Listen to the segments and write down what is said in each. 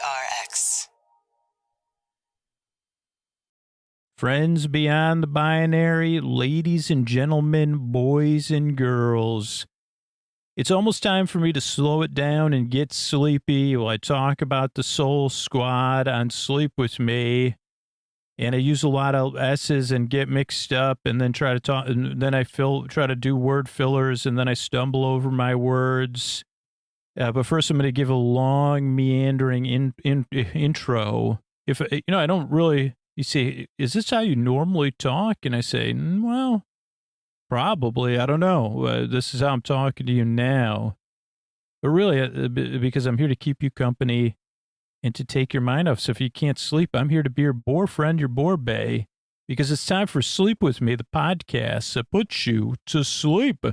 RX. Friends beyond the binary, ladies and gentlemen, boys and girls. It's almost time for me to slow it down and get sleepy while I talk about the Soul Squad on Sleep With Me. And I use a lot of S's and get mixed up and then try to talk, and then I try to do word fillers and then I stumble over my words. But first I'm going to give a long meandering intro. If, I don't really... You say, is this how you normally talk? And I say, well, probably. I don't know. This is how I'm talking to you now. But really, because I'm here to keep you company and to take your mind off. So if you can't sleep, I'm here to be your bore friend, your bore bae. Because it's time for Sleep With Me, the podcast that puts you to sleep.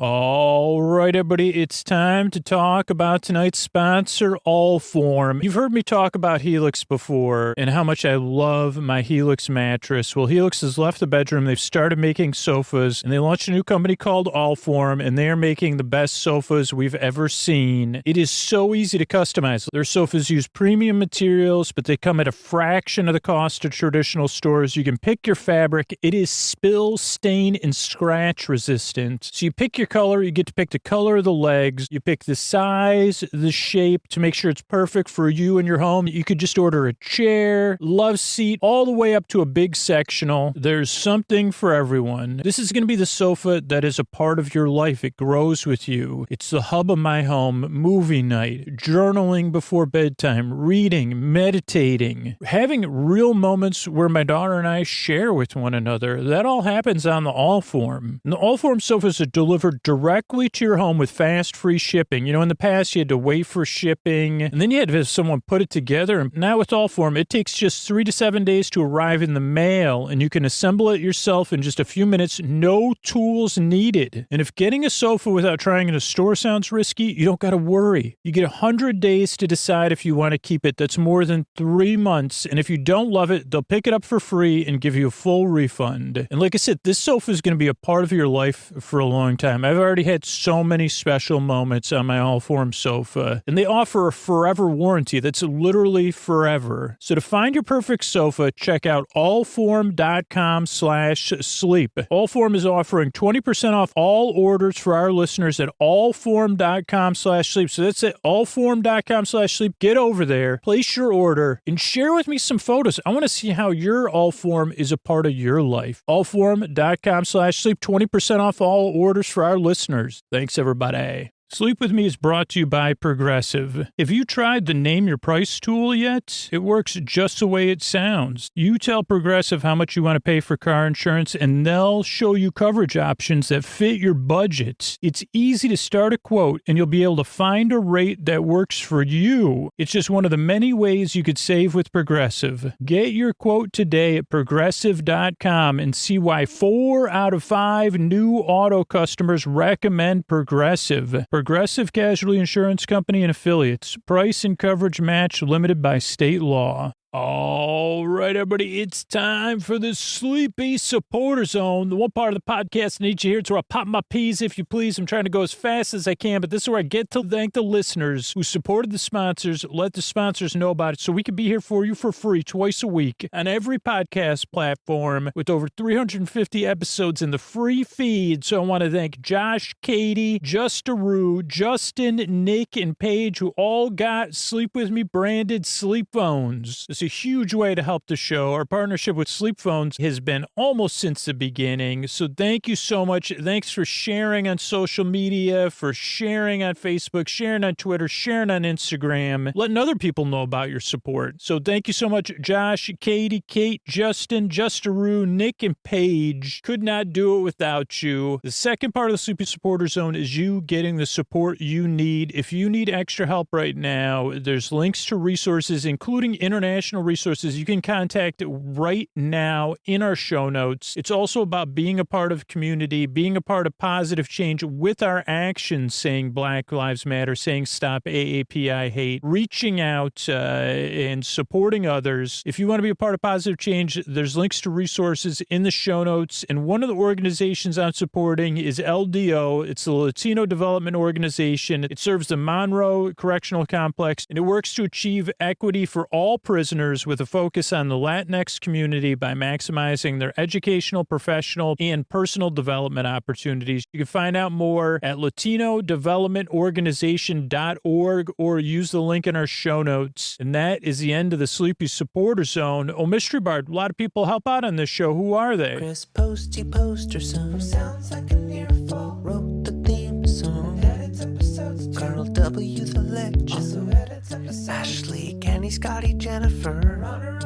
All right, everybody, it's time to talk about tonight's sponsor, Allform. You've heard me talk about Helix before and how much I love my Helix mattress. Well, Helix has left the bedroom. They've started making sofas, and they launched a new company called Allform, and they are making the best sofas we've ever seen. It is so easy to customize. Their sofas use premium materials, but they come at a fraction of the cost of traditional stores. You can pick your fabric. It is spill, stain, and scratch resistant. So you pick your color, you get to pick the color of the legs, you pick the size, the shape to make sure it's perfect for you and your home. You could just order a chair, love seat, all the way up to a big sectional. There's something for everyone. This is going to be the sofa that is a part of your life. It grows with you. It's the hub of my home. Movie night, journaling before bedtime, reading, meditating, having real moments where my daughter and I share with one another. That all happens on the Allform. And the Allform sofas are delivered directly to your home with fast, free shipping. You know, in the past, you had to wait for shipping, and then you had to have someone put it together. And now with Allform, it takes just 3 to 7 days to arrive in the mail, and you can assemble it yourself in just a few minutes. No tools needed. And if getting a sofa without trying in a store sounds risky, you don't got to worry. You get 100 days to decide if you want to keep it. That's more than 3 months. And if you don't love it, they'll pick it up for free and give you a full refund. And like I said, this sofa is going to be a part of your life for a long time. I've already had so many special moments on my Allform sofa, and they offer a forever warranty that's literally forever. So to find your perfect sofa, check out allform.com/sleep. Allform is offering 20% off all orders for our listeners at allform.com/sleep. So that's it, allform.com/sleep. Get over there, place your order, and share with me some photos. I want to see how your Allform is a part of your life. Allform.com/sleep, 20% off all orders for our listeners. Thanks, everybody. Sleep With Me is brought to you by Progressive. Have you tried the Name Your Price tool yet? It works just the way it sounds. You tell Progressive how much you want to pay for car insurance, and they'll show you coverage options that fit your budget. It's easy to start a quote, and you'll be able to find a rate that works for you. It's just one of the many ways you could save with Progressive. Get your quote today at Progressive.com and see why 4 out of 5 new auto customers recommend Progressive. Progressive Casualty Insurance Company and Affiliates. Price and coverage match limited by state law. All right, everybody, it's time for the Sleepy Supporter Zone, the one part of the podcast I need you here. It's where I pop my peas, if you please. I'm trying to go as fast as I can, but this is where I get to thank the listeners who supported the sponsors, let the sponsors know about it, so we can be here for you for free twice a week on every podcast platform with over 350 episodes in the free feed. So I want to thank Josh, Katie, Justaru, Justin, Nick, and Paige, who all got Sleep With Me branded sleep phones. It's a huge way to help the show. Our partnership with Sleep Phones has been almost since the beginning. So thank you so much. Thanks for sharing on social media, for sharing on Facebook, sharing on Twitter, sharing on Instagram, letting other people know about your support. So thank you so much, Josh, Katie, Kate, Justin, Justaru, Nick, and Paige. Could not do it without you. The second part of the Sleepy Supporter Zone is you getting the support you need. If you need extra help right now, there's links to resources, including international resources you can contact right now in our show notes. It's also about being a part of community, being a part of positive change with our actions, saying Black Lives Matter, saying stop AAPI hate, reaching out and supporting others. If you want to be a part of positive change, there's links to resources in the show notes. And one of the organizations I'm supporting is LDO. It's the Latino Development Organization. It serves the Monroe Correctional Complex, and it works to achieve equity for all prisoners with a focus on the Latinx community by maximizing their educational, professional, and personal development opportunities. You can find out more at latinodevelopmentorganization.org or use the link in our show notes. And that is the end of the Sleepy Supporter Zone. Oh, Mystery Bard, a lot of people help out on this show. Who are they? Chris Posty Poster Son sounds like an earful. Wrote the theme song. Edits episodes too. Carl W. the Legend. Also edits episodes. Ashley, Kenny, Scotty, Jennifer. Runner.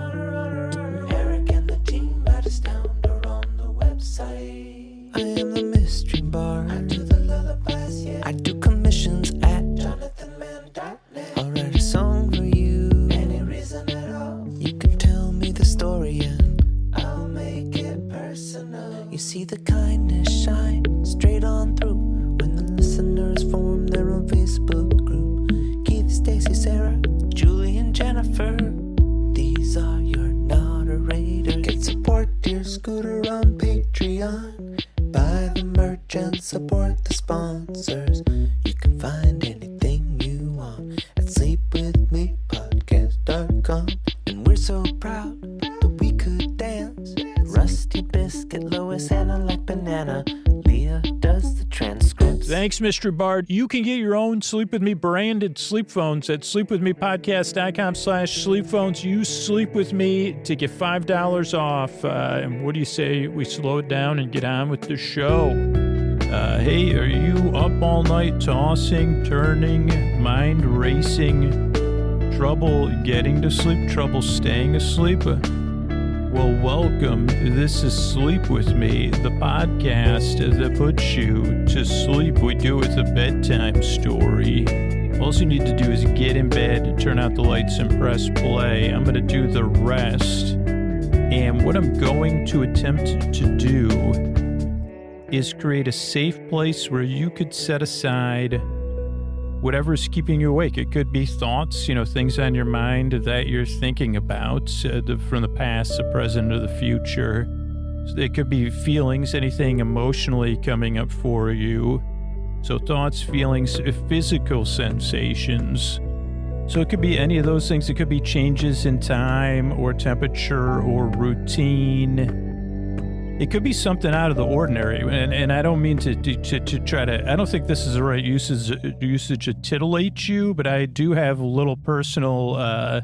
Eric and the team at Astound or on the website. I am the Mystery Bard. I do the lullabies, yeah. I do commissions at jonathanmann.net. I'll write a song for you. Any reason at all. You can tell me the story and I'll make it personal. You see the kindness shine straight on through when the listeners form their own Facebook group. Keith, Stacy, Sarah, Julie, and Jennifer. These are your moderators. Get support dear Scooter on Patreon. Buy the merch and support the sponsors. You can find anything you want at sleepwithmepodcast.com. And we're so proud that we could dance. Rusty Biscuit, Lois, Anna like banana. Leah does the transcripts. Thanks, Mr. Bard. You can get your own Sleep With Me branded sleep phones at sleepwithmepodcast.com/sleep phones. Use Sleep With Me to get $5 off. And what do you say we slow it down and get on with the show? Hey, are you up all night tossing, turning, mind racing, trouble getting to sleep, trouble staying asleep? Well, welcome. This is Sleep With Me, the podcast that puts you to sleep. We do it with a bedtime story. All you need to do is get in bed, turn out the lights, and press play. I'm going to do the rest. And what I'm going to attempt to do is create a safe place where you could set aside whatever's keeping you awake. It could be thoughts, things on your mind that you're thinking about from the past, the present, or the future. So it could be feelings, anything emotionally coming up for you. So thoughts, feelings, physical sensations. So it could be any of those things. It could be changes in time or temperature or routine. It could be something out of the ordinary, and I don't mean to try to. I don't think this is the right usage to titillate you, but I do have a little personal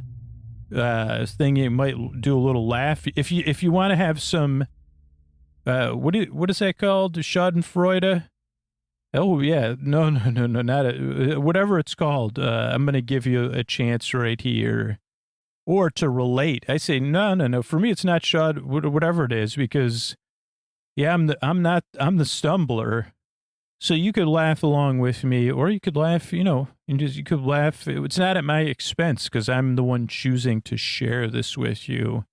thing. You might do a little laugh if you want to have some. What is that called? Schadenfreude. Oh yeah, no, not whatever it's called. I'm going to give you a chance right here. Or to relate. I say, no. For me, it's not whatever it is, because, yeah, I'm the stumbler. So you could laugh along with me, or you could laugh, you could laugh. It's not at my expense, because I'm the one choosing to share this with you.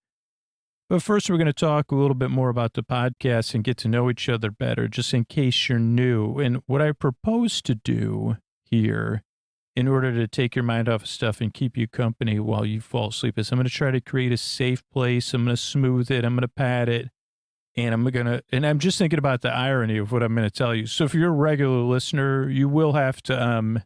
But first, we're going to talk a little bit more about the podcast and get to know each other better, just in case you're new. And what I propose to do here, in order to take your mind off of stuff and keep you company while you fall asleep, is I'm going to try to create a safe place. I'm going to smooth it. I'm going to pat it. And I'm just thinking about the irony of what I'm going to tell you. So if you're a regular listener, you will have to,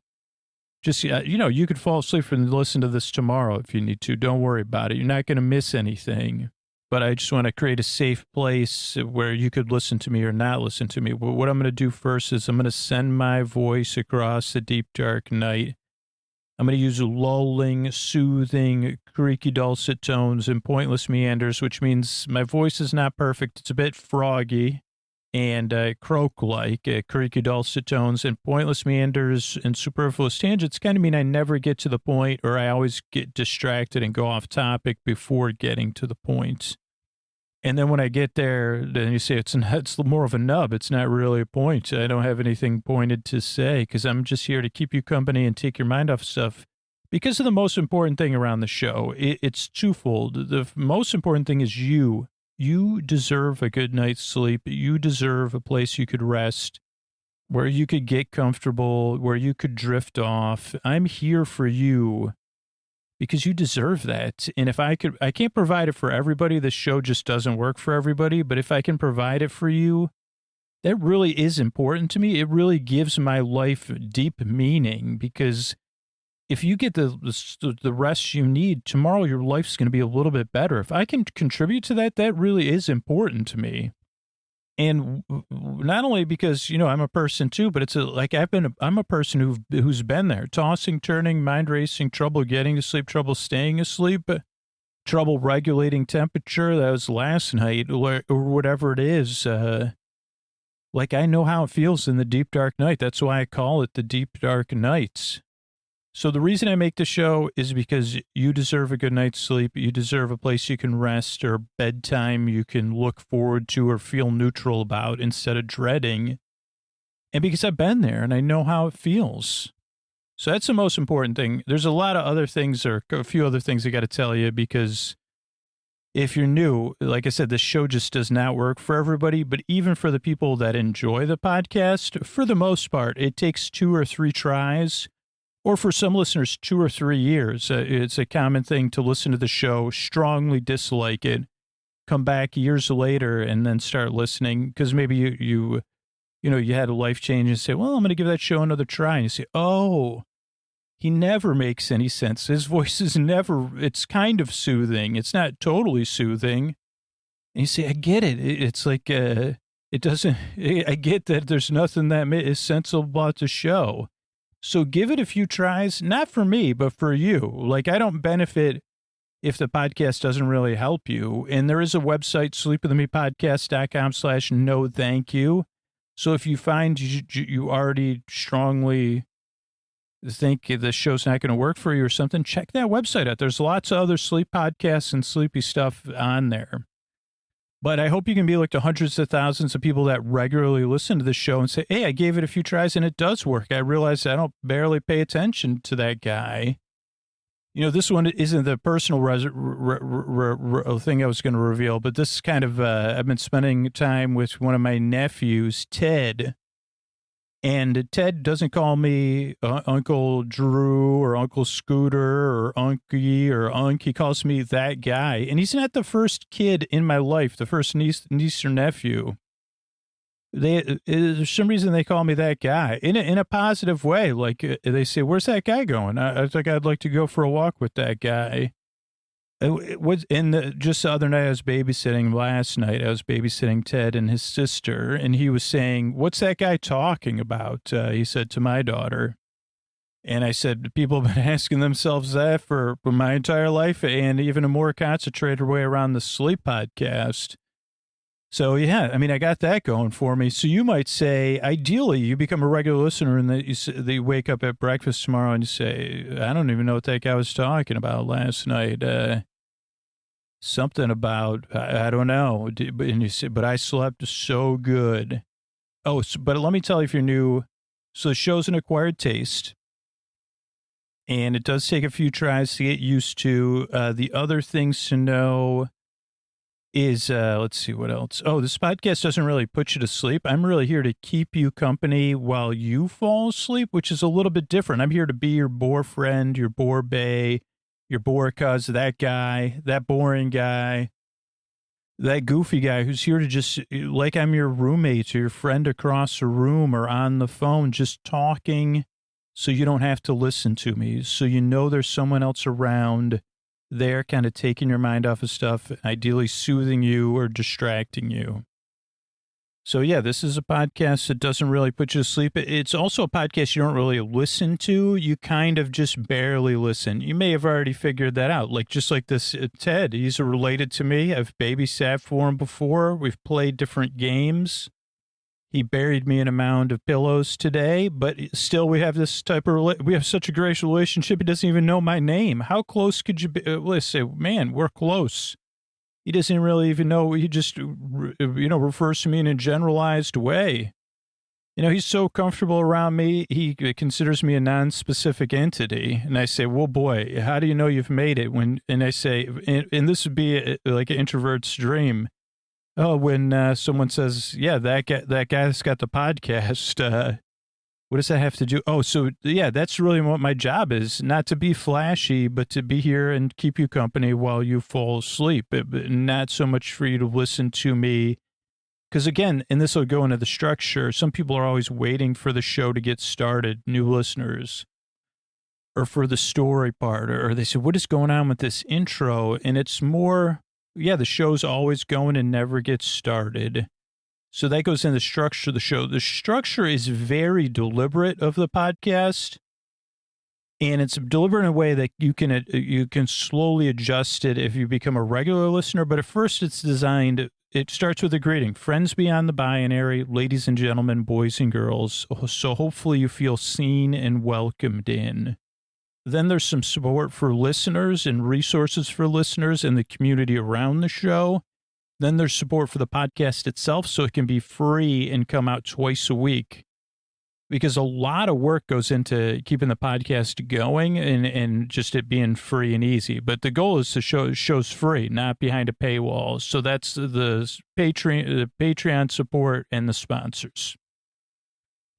you could fall asleep and listen to this tomorrow if you need to. Don't worry about it. You're not going to miss anything. But I just want to create a safe place where you could listen to me or not listen to me. But what I'm going to do first is I'm going to send my voice across the deep, dark night. I'm going to use lulling, soothing, creaky dulcet tones and pointless meanders, which means my voice is not perfect. It's a bit froggy and croak-like, creaky dulcet tones and pointless meanders and superfluous tangents kind of mean I never get to the point, or I always get distracted and go off topic before getting to the point. And then when I get there, then you say it's more of a nub. It's not really a point. I don't have anything pointed to say because I'm just here to keep you company and take your mind off stuff. Because of the most important thing around the show. It's twofold. The most important thing is you. You deserve a good night's sleep. You deserve a place you could rest, where you could get comfortable, where you could drift off. I'm here for you because you deserve that. And if I can't provide it for everybody. This show just doesn't work for everybody. But if I can provide it for you, that really is important to me. It really gives my life deep meaning, because if you get the rest you need, tomorrow your life's going to be a little bit better. If I can contribute to that, that really is important to me. And not only because, I'm a person too, but I'm a person who's been there, tossing, turning, mind racing, trouble getting to sleep, trouble staying asleep, trouble regulating temperature. That was last night or whatever it is. I know how it feels in the deep, dark night. That's why I call it the deep, dark nights. So the reason I make the show is because you deserve a good night's sleep. You deserve a place you can rest, or bedtime you can look forward to or feel neutral about instead of dreading. And because I've been there and I know how it feels. So that's the most important thing. There's a lot of other things, or a few other things I got to tell you, because if you're new, like I said, this show just does not work for everybody. But even for the people that enjoy the podcast, for the most part, it takes 2 or 3 tries. Or for some listeners, 2 or 3 years. It's a common thing to listen to the show, strongly dislike it, come back years later, and then start listening because maybe you had a life change and say, well, I'm going to give that show another try. And you say, oh, he never makes any sense. His voice is it's kind of soothing. It's not totally soothing. And you say, I get it. It's like, it doesn't, I get that there's nothing that is sensible about the show. So give it a few tries, not for me, but for you. I don't benefit if the podcast doesn't really help you. And there is a website, sleepwithmepodcast.com/no thank you. So if you find you already strongly think the show's not going to work for you or something, check that website out. There's lots of other sleep podcasts and sleepy stuff on there. But I hope you can be like the hundreds of thousands of people that regularly listen to the show and say, hey, I gave it a few tries and it does work. I realize I don't barely pay attention to that guy. This one isn't the personal thing I was going to reveal, but this is kind of, I've been spending time with one of my nephews, Ted. And Ted doesn't call me Uncle Drew or Uncle Scooter or Unky or Unk. He calls me that guy. And he's not the first kid in my life, the first niece or nephew. There's some reason they call me that guy in a positive way. They say, where's that guy going? I think I'd like to go for a walk with that guy. Just the other night, I was babysitting Ted and his sister, and he was saying, what's that guy talking about? He said to my daughter. And I said, people have been asking themselves that for my entire life, and even a more concentrated way around the sleep podcast. So, yeah, I got that going for me. So you might say, ideally, you become a regular listener and they wake up at breakfast tomorrow and you say, I don't even know what that guy was talking about last night. Something about, I don't know. And you say, but I slept so good. Oh, but let me tell you if you're new. So the show's an acquired taste. And it does take a few tries to get used to. The other things to know is, let's see what else. Oh, this podcast doesn't really put you to sleep. I'm really here to keep you company while you fall asleep, which is a little bit different. I'm here to be your bore friend, your bore bae, your bore cuz, that guy, that boring guy, that goofy guy who's here to just, like I'm your roommate or your friend across the room or on the phone, just talking so you don't have to listen to me. So there's someone else around there kind of taking your mind off of stuff, ideally soothing you or distracting you. So, yeah, this is a podcast that doesn't really put you to sleep. It's also a podcast you don't really listen to. You kind of just barely listen. You may have already figured that out. Just like this Ted, he's related to me. I've babysat for him before. We've played different games. He buried me in a mound of pillows today, but still we have this type of, we have such a great relationship. He doesn't even know my name. How close could you be? Let's say, man, we're close. He doesn't really even know. He just, refers to me in a generalized way. he's so comfortable around me. He considers me a non-specific entity. And I say, well, boy, how do you know you've made it? And I say, and this would be like an introvert's dream. Oh, when someone says, yeah, that guy that's got the podcast, what does that have to do? Oh, so yeah, that's really what my job is, not to be flashy, but to be here and keep you company while you fall asleep. Not so much for you to listen to me. Because again, and this will go into the structure, some people are always waiting for the show to get started, new listeners, or for the story part, or they say, what is going on with this intro? And it's more, yeah, the show's always going and never gets started. So that goes in the structure of the show. The structure is very deliberate of the podcast, and it's deliberate in a way that you can slowly adjust it if you become a regular listener. But at first, it's designed. It starts with a greeting: friends beyond the binary, ladies and gentlemen, boys and girls. So hopefully, you feel seen and welcomed in. Then there's some support for listeners and resources for listeners and the community around the show. Then there's support for the podcast itself, so it can be free and come out twice a week. Because a lot of work goes into keeping the podcast going and just it being free and easy. But the goal is to show's free, not behind a paywall. So that's the Patreon support and the sponsors.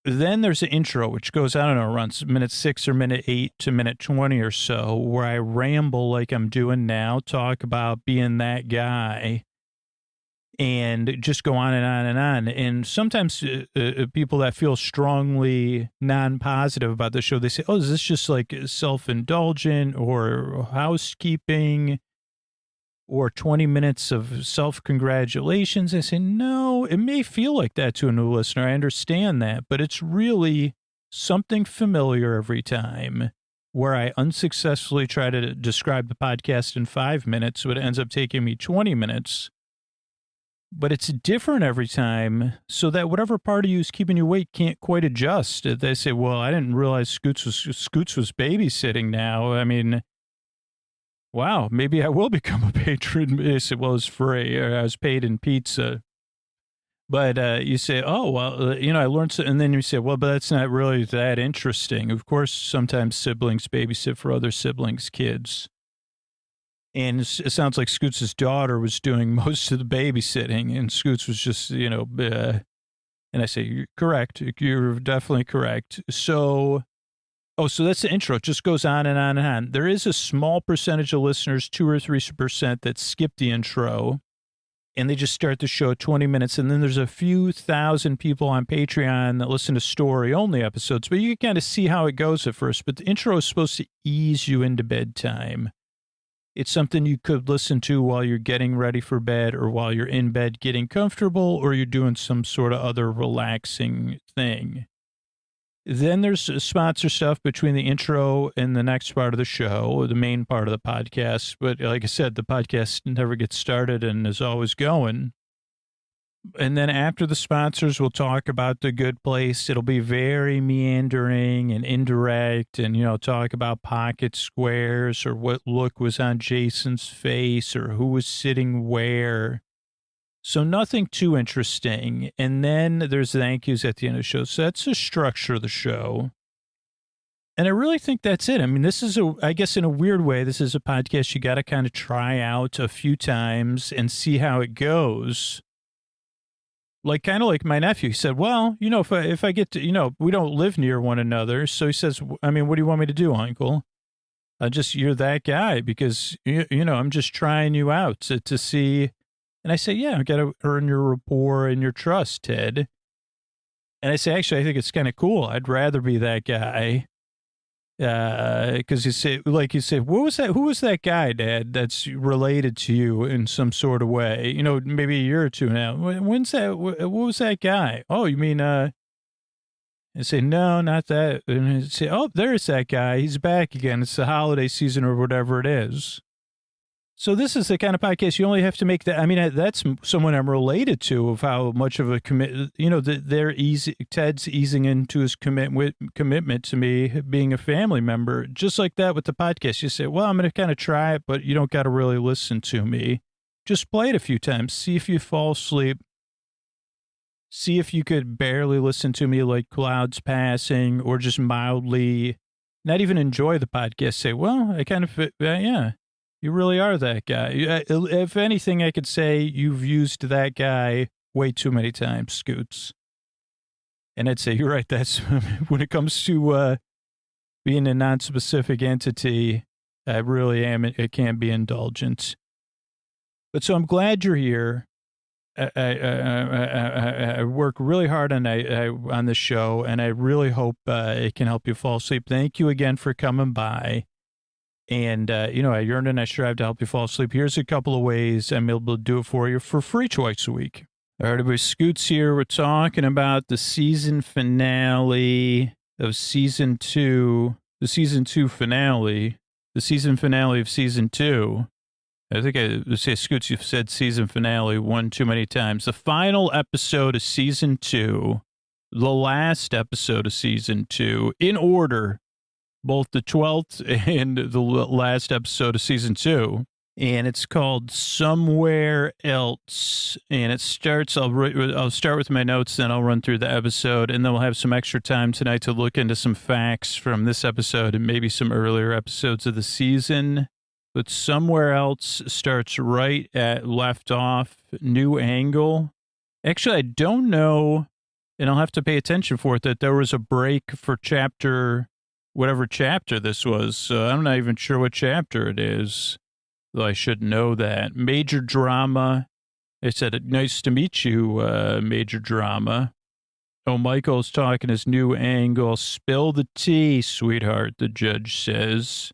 Then there's an intro, which goes, I don't know, around minute 6 or minute 8 to minute 20 or so, where I ramble like I'm doing now, talk about being that guy, and just go on and on and on. And sometimes people that feel strongly non-positive about the show, they say, oh, is this just like self-indulgent or housekeeping or 20 minutes of self-congratulations? I say, no, it may feel like that to a new listener. I understand that, but it's really something familiar every time, where I unsuccessfully try to describe the podcast in 5 minutes, but it ends up taking me 20 minutes. But it's different every time, so that whatever part of you is keeping you awake can't quite adjust. They say, well, I didn't realize Scoots was babysitting now. I mean, wow, maybe I will become a patron. They said, well, it's free, or I was paid in pizza. But you say, oh, well, I learned so, and then you say, well, but that's not really that interesting. Of course, sometimes siblings babysit for other siblings' kids. And it sounds like Scoots' daughter was doing most of the babysitting, and Scoots was just, and I say, you're correct. You're definitely correct. So that's the intro. It just goes on and on and on. There is a small percentage of listeners, 2 or 3%, that skip the intro, and they just start the show at 20 minutes. And then there's a few thousand people on Patreon that listen to story-only episodes, but you can kind of see how it goes at first. But the intro is supposed to ease you into bedtime. It's something you could listen to while you're getting ready for bed, or while you're in bed getting comfortable, or you're doing some sort of other relaxing thing. Then there's sponsor stuff between the intro and the next part of the show, the main part of the podcast. But like I said, the podcast never gets started and is always going. And then after the sponsors, we'll talk about the good place. It'll be very meandering and indirect, and, talk about pocket squares, or what look was on Jason's face, or who was sitting where. So nothing too interesting. And then there's thank yous at the end of the show. So that's the structure of the show. And I really think that's it. I mean, this is I guess in a weird way, this is a podcast you got to kind of try out a few times and see how it goes. Kind of like my nephew. He said, well, if I get to, we don't live near one another. So he says, I mean, what do you want me to do, Uncle? You're that guy, because, I'm just trying you out to see. And I say, yeah, I got to earn your rapport and your trust, Ted. And I say, actually, I think it's kind of cool. I'd rather be that guy. Because you say, who was that guy, Dad, that's related to you in some sort of way? Maybe a year or two now. When's that? What was that guy? Oh, you mean, I say, no, not that. And I say, oh, there's that guy. He's back again. It's the holiday season or whatever it is. So this is the kind of podcast you only have to make that. I mean, that's someone I'm related to, of how much of a Ted's easing into his commitment to me, being a family member, just like that with the podcast. You say, well, I'm going to kind of try it, but you don't got to really listen to me. Just play it a few times. See if you fall asleep. see if you could barely listen to me like clouds passing, or just mildly not even enjoy the podcast. Say, well, I kind of, yeah, you really are that guy. If anything, I could say you've used that guy way too many times, Scoots. And I'd say, you're right. That's when it comes to being a non-specific entity, I really am. It can't be indulgent. But so I'm glad you're here. I work really hard on this show, and I really hope it can help you fall asleep. Thank you again for coming by. And, I yearn and I strive to help you fall asleep. Here's a couple of ways I'm able to do it for you for free twice a week. All right, everybody, Scoots here. We're talking about the season finale of season 2, the season finale of season 2. I think I say, Scoots, you've said season finale one too many times. The final episode of season 2, the last episode of season 2, in order, both the 12th and the last episode of season 2. And it's called Somewhere Else. And it starts, I'll start with my notes, then I'll run through the episode, and then we'll have some extra time tonight to look into some facts from this episode and maybe some earlier episodes of the season. But Somewhere Else starts right at left off, new angle. Actually, I don't know, and I'll have to pay attention for it, that there was a break for whatever chapter this was. So I'm not even sure what chapter it is. Though I should know that. Major drama. I said, nice to meet you, major drama. Oh, Michael's talking his new angle. Spill the tea, sweetheart, the judge says.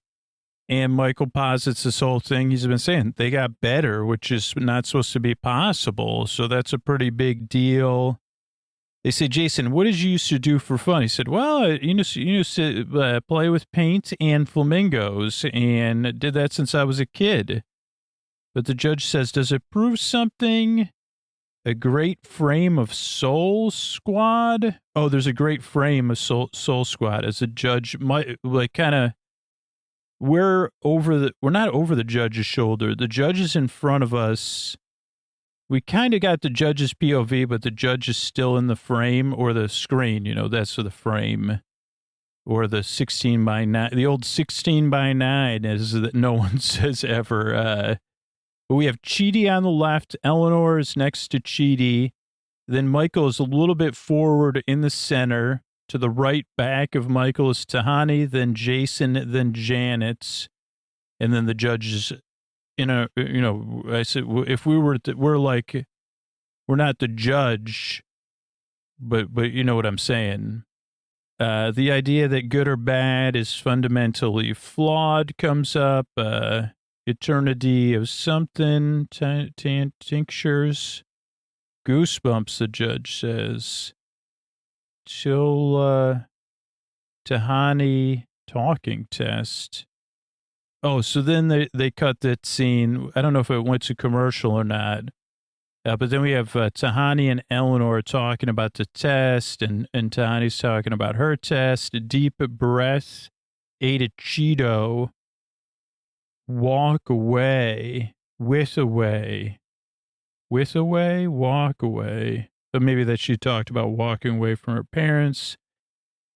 And Michael posits this whole thing he's been saying. They got better, which is not supposed to be possible. So that's a pretty big deal. They say, Jason, what did you used to do for fun? He said, well, I used to play with paint and flamingos, and did that since I was a kid. But the judge says, does it prove something? A great frame of Soul Squad? Oh, there's a great frame of Soul Squad. As a judge, we're not over the judge's shoulder. The judge is in front of us. We kind of got the judge's POV, but the judge is still in the frame or the screen, that's for the frame, or the 16 by 9, the old 16 by 9, as that no one says ever. But we have Chidi on the left. Eleanor is next to Chidi. Then Michael is a little bit forward in the center. To the right back of Michael is Tahani, then Jason, then Janet. And then the judge is I said, if we're not the judge, but you know what I'm saying. The idea that good or bad is fundamentally flawed comes up. Eternity of something, tinctures, goosebumps, the judge says. Till Tahani talking test. Oh, so then they cut that scene. I don't know if it went to commercial or not. But then we have Tahani and Eleanor talking about the test, and Tahani's talking about her test. A deep breath, ate a Cheeto, walk away, walk away. But maybe that she talked about walking away from her parents.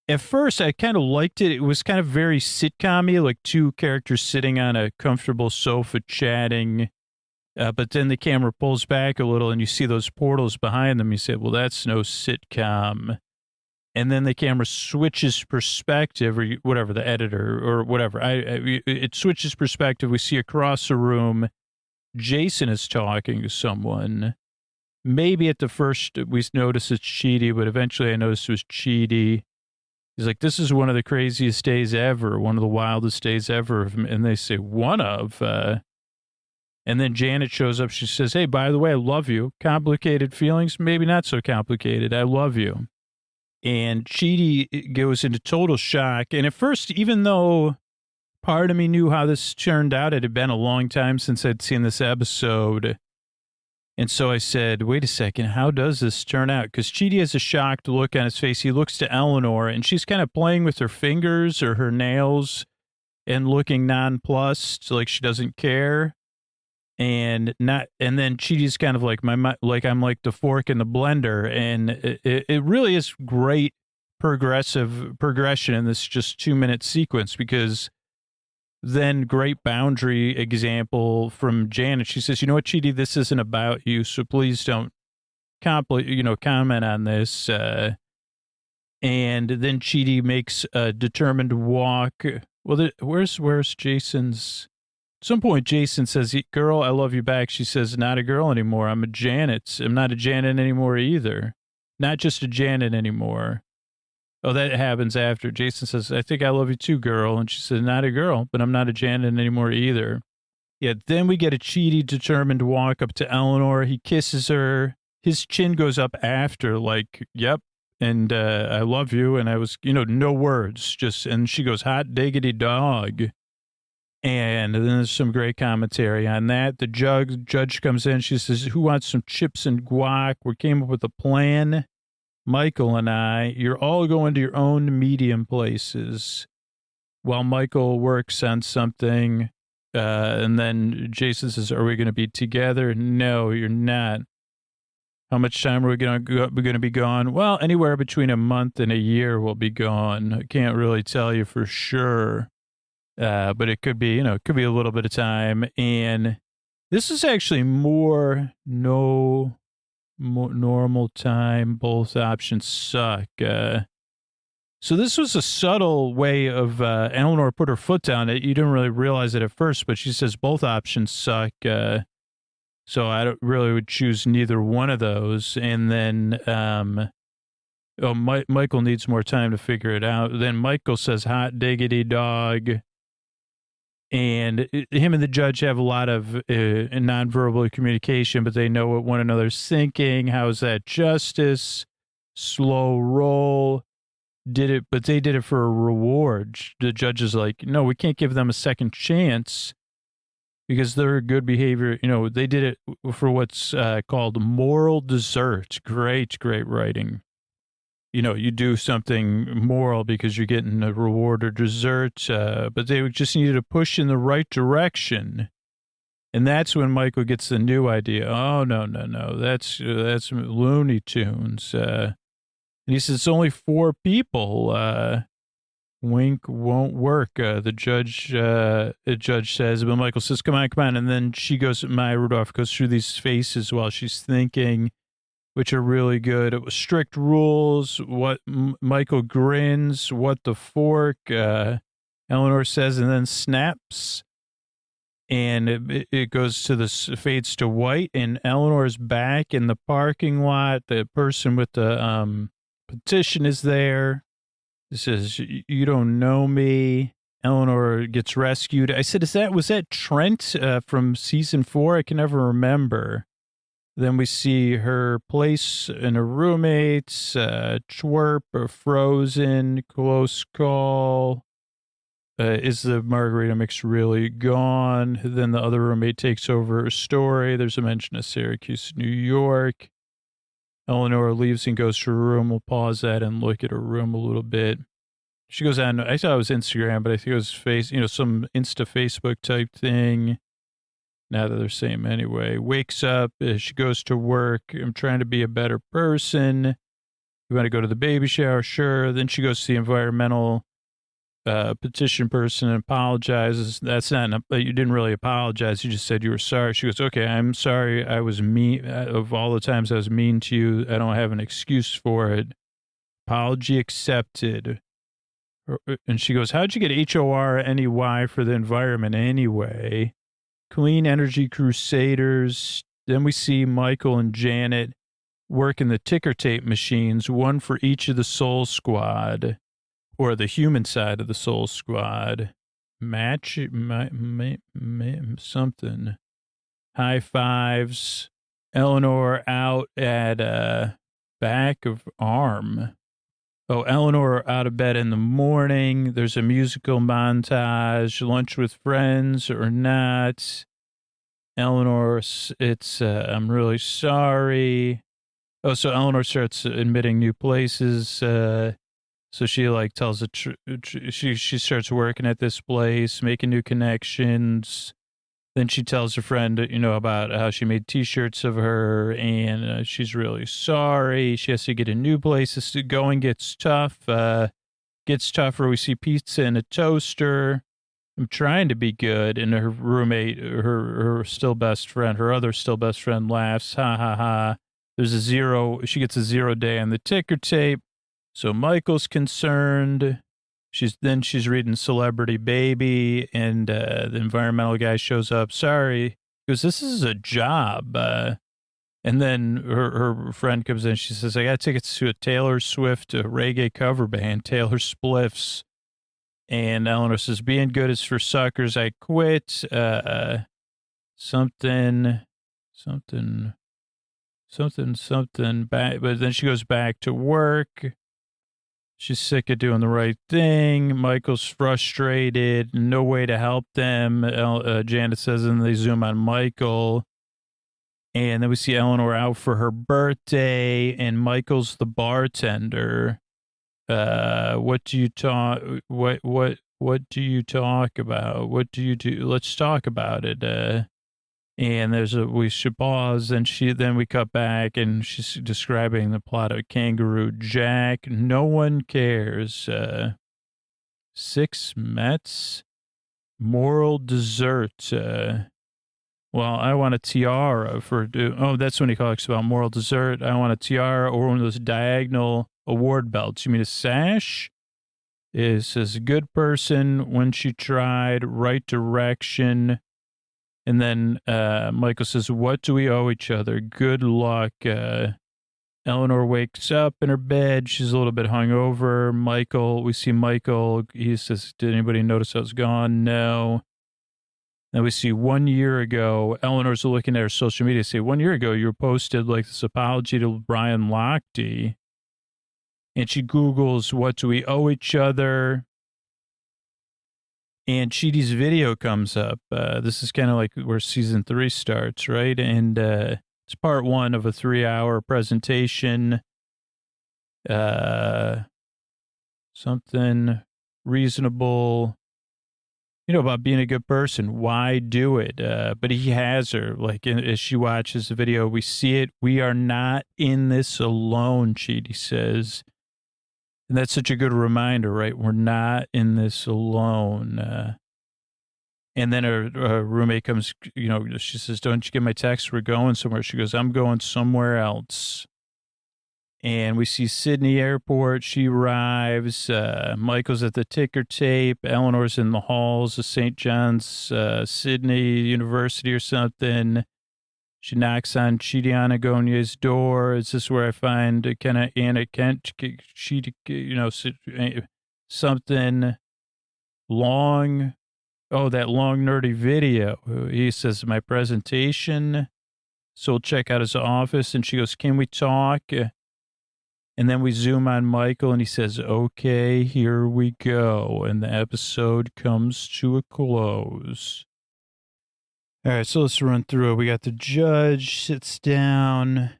At first, I kind of liked it. It was kind of very sitcom-y, like two characters sitting on a comfortable sofa chatting. But then the camera pulls back a little and you see those portals behind them. You say, well, that's no sitcom. And then the camera switches perspective, or whatever, the editor or whatever. It switches perspective. We see across the room, Jason is talking to someone. Maybe at the first we notice it's Chidi, but eventually I noticed it was Chidi. He's like, this is one of the craziest days ever, one of the wildest days ever. And they say, one of. And then Janet shows up. She says, hey, by the way, I love you. Complicated feelings? Maybe not so complicated. I love you. And Chidi goes into total shock. And at first, even though part of me knew how this turned out, it had been a long time since I'd seen this episode. And so I said, wait a second, how does this turn out? Because Chidi has a shocked look on his face. He looks to Eleanor, and she's kind of playing with her fingers or her nails and looking nonplussed, like she doesn't care. and then Chidi's kind of like like I'm like the fork in the blender, and it really is great progression in this just 2-minute sequence, because then great boundary example from Janet. She says, you know what, Chidi, this isn't about you, so please don't comment on this. And then Chidi makes a determined walk. Well, where's Jason's? At some point, Jason says, girl, I love you back. She says, not a girl anymore. I'm a Janet. I'm not a Janet anymore either. Not just a Janet anymore. Oh, that happens after. Jason says, I think I love you too, girl. And she says, not a girl, but I'm not a Janet anymore either. Yeah, then we get a Chidi determined walk up to Eleanor. He kisses her. His chin goes up after, like, yep. And I love you. And I was, no words. And she goes, hot diggity dog. And then there's some great commentary on that. The judge comes in. She says, who wants some chips and guac? We came up with a plan. Michael and I, you're all going to your own medium places while Michael works on something. And then Jason says, are we going to be together? No, you're not. How much time are we going to be gone? Well, anywhere between a month and a year we'll be gone. I can't really tell you for sure. But it could be, it could be a little bit of time. And this is actually more normal time. Both options suck. So this was a subtle way of Eleanor put her foot down. You didn't really realize it at first, but she says both options suck. So I don't really would choose neither one of those. And then, Michael needs more time to figure it out. Then Michael says, hot diggity dog. And him and the judge have a lot of nonverbal communication, but they know what one another's thinking. How's that justice? Slow roll. But they did it for a reward. The judge is like, no, we can't give them a second chance because they're good behavior. They did it for what's called moral desert. Great writing. You do something moral because you're getting a reward or dessert, but they just needed to push in the right direction. And that's when Michael gets the new idea. Oh, no. That's Looney Tunes. And he says, it's only 4 people. Wink won't work. The judge says, but Michael says, come on. And then Maya Rudolph goes through these faces while she's thinking, which are really good. It was strict rules. What Michael grins. What the fork? Eleanor says, and then snaps. And it goes to fades to white. And Eleanor's back in the parking lot. The person with the petition is there. It says, "You don't know me." Eleanor gets rescued. I said, was that Trent from season 4? I can never remember. Then we see her place and her roommates, twerp or frozen, close call. Is the margarita mix really gone? Then the other roommate takes over her story. There's a mention of Syracuse, New York. Eleanor leaves and goes to her room. We'll pause that and look at her room a little bit. She goes on, I thought it was Instagram, but I think it was some Insta Facebook type thing. Now that they're same anyway. Wakes up, she goes to work. I'm trying to be a better person. You want to go to the baby shower? Sure. Then she goes to the environmental petition person and apologizes. That's not, you didn't really apologize. You just said you were sorry. She goes, okay, I'm sorry. I was mean. Of all the times I was mean to you, I don't have an excuse for it. Apology accepted. And she goes, how'd you get HORNEY for the environment anyway? Clean Energy Crusaders. Then we see Michael and Janet working the ticker tape machines, one for each of the Soul Squad, or the human side of the Soul Squad. Something. High fives. Eleanor out at back of arm. Oh, Eleanor out of bed in the morning. There's a musical montage. Lunch with friends or not. Eleanor, it's, I'm really sorry. Oh, so Eleanor starts admitting new places. So she tells she starts working at this place, making new connections. Then she tells her friend, about how she made T-shirts of her, and she's really sorry. She has to get a new place. This going gets tough. Gets tougher. We see pizza in a toaster. I'm trying to be good, and her roommate, her still best friend, her other still best friend, laughs. Ha ha ha. There's a 0. She gets a 0 day on the ticker tape. So Michael's concerned. She's reading Celebrity Baby, and the environmental guy shows up. Sorry, because this is a job. And then her friend comes in. She says, "I got tickets to a Taylor Swift reggae cover band, Taylor Spliffs." And Eleanor says, "Being good is for suckers. I quit." Something. Back, but then she goes back to work. She's sick of doing the right thing. Michael's frustrated. No way to help them. Janet says, and they zoom on Michael. And then we see Eleanor out for her birthday, and Michael's the bartender. What do you talk? What do you talk about? What do you do? Let's talk about it. And we should pause, and then we cut back, and she's describing the plot of Kangaroo Jack. No one cares. 6 Mets. Moral dessert. Well, I want a tiara that's when he talks about moral dessert. I want a tiara or one of those diagonal award belts. You mean a sash? It says good person when she tried, right direction. And then Michael says, what do we owe each other? Good luck. Eleanor wakes up in her bed. She's a little bit hungover. We see Michael. He says, did anybody notice I was gone? No. Then we see 1 year ago, Eleanor's looking at her social media. Say, 1 year ago, you posted like this apology to Brian Lochte. And she Googles, what do we owe each other? And Chidi's video comes up. This is kind of like where season 3 starts, right? And it's part 1 of a 3-hour presentation. Something reasonable, about being a good person. Why do it? But he has her. Like, as she watches the video, we see it. We are not in this alone, Chidi says. And that's such a good reminder, right? We're not in this alone. And then her roommate comes, she says, don't you get my text? We're going somewhere. She goes, I'm going somewhere else. And we see Sydney Airport. She arrives. Michael's at the ticker tape. Eleanor's in the halls of St. John's, Sydney University or something. She knocks on Chidi Anagonia's door. Is this where I find Anna Kent? Something long. Oh, that long nerdy video. He says, my presentation. So we'll check out his office. And she goes, can we talk? And then we zoom on Michael, and he says, okay, here we go. And the episode comes to a close. All right, so let's run through it. We got the judge sits down.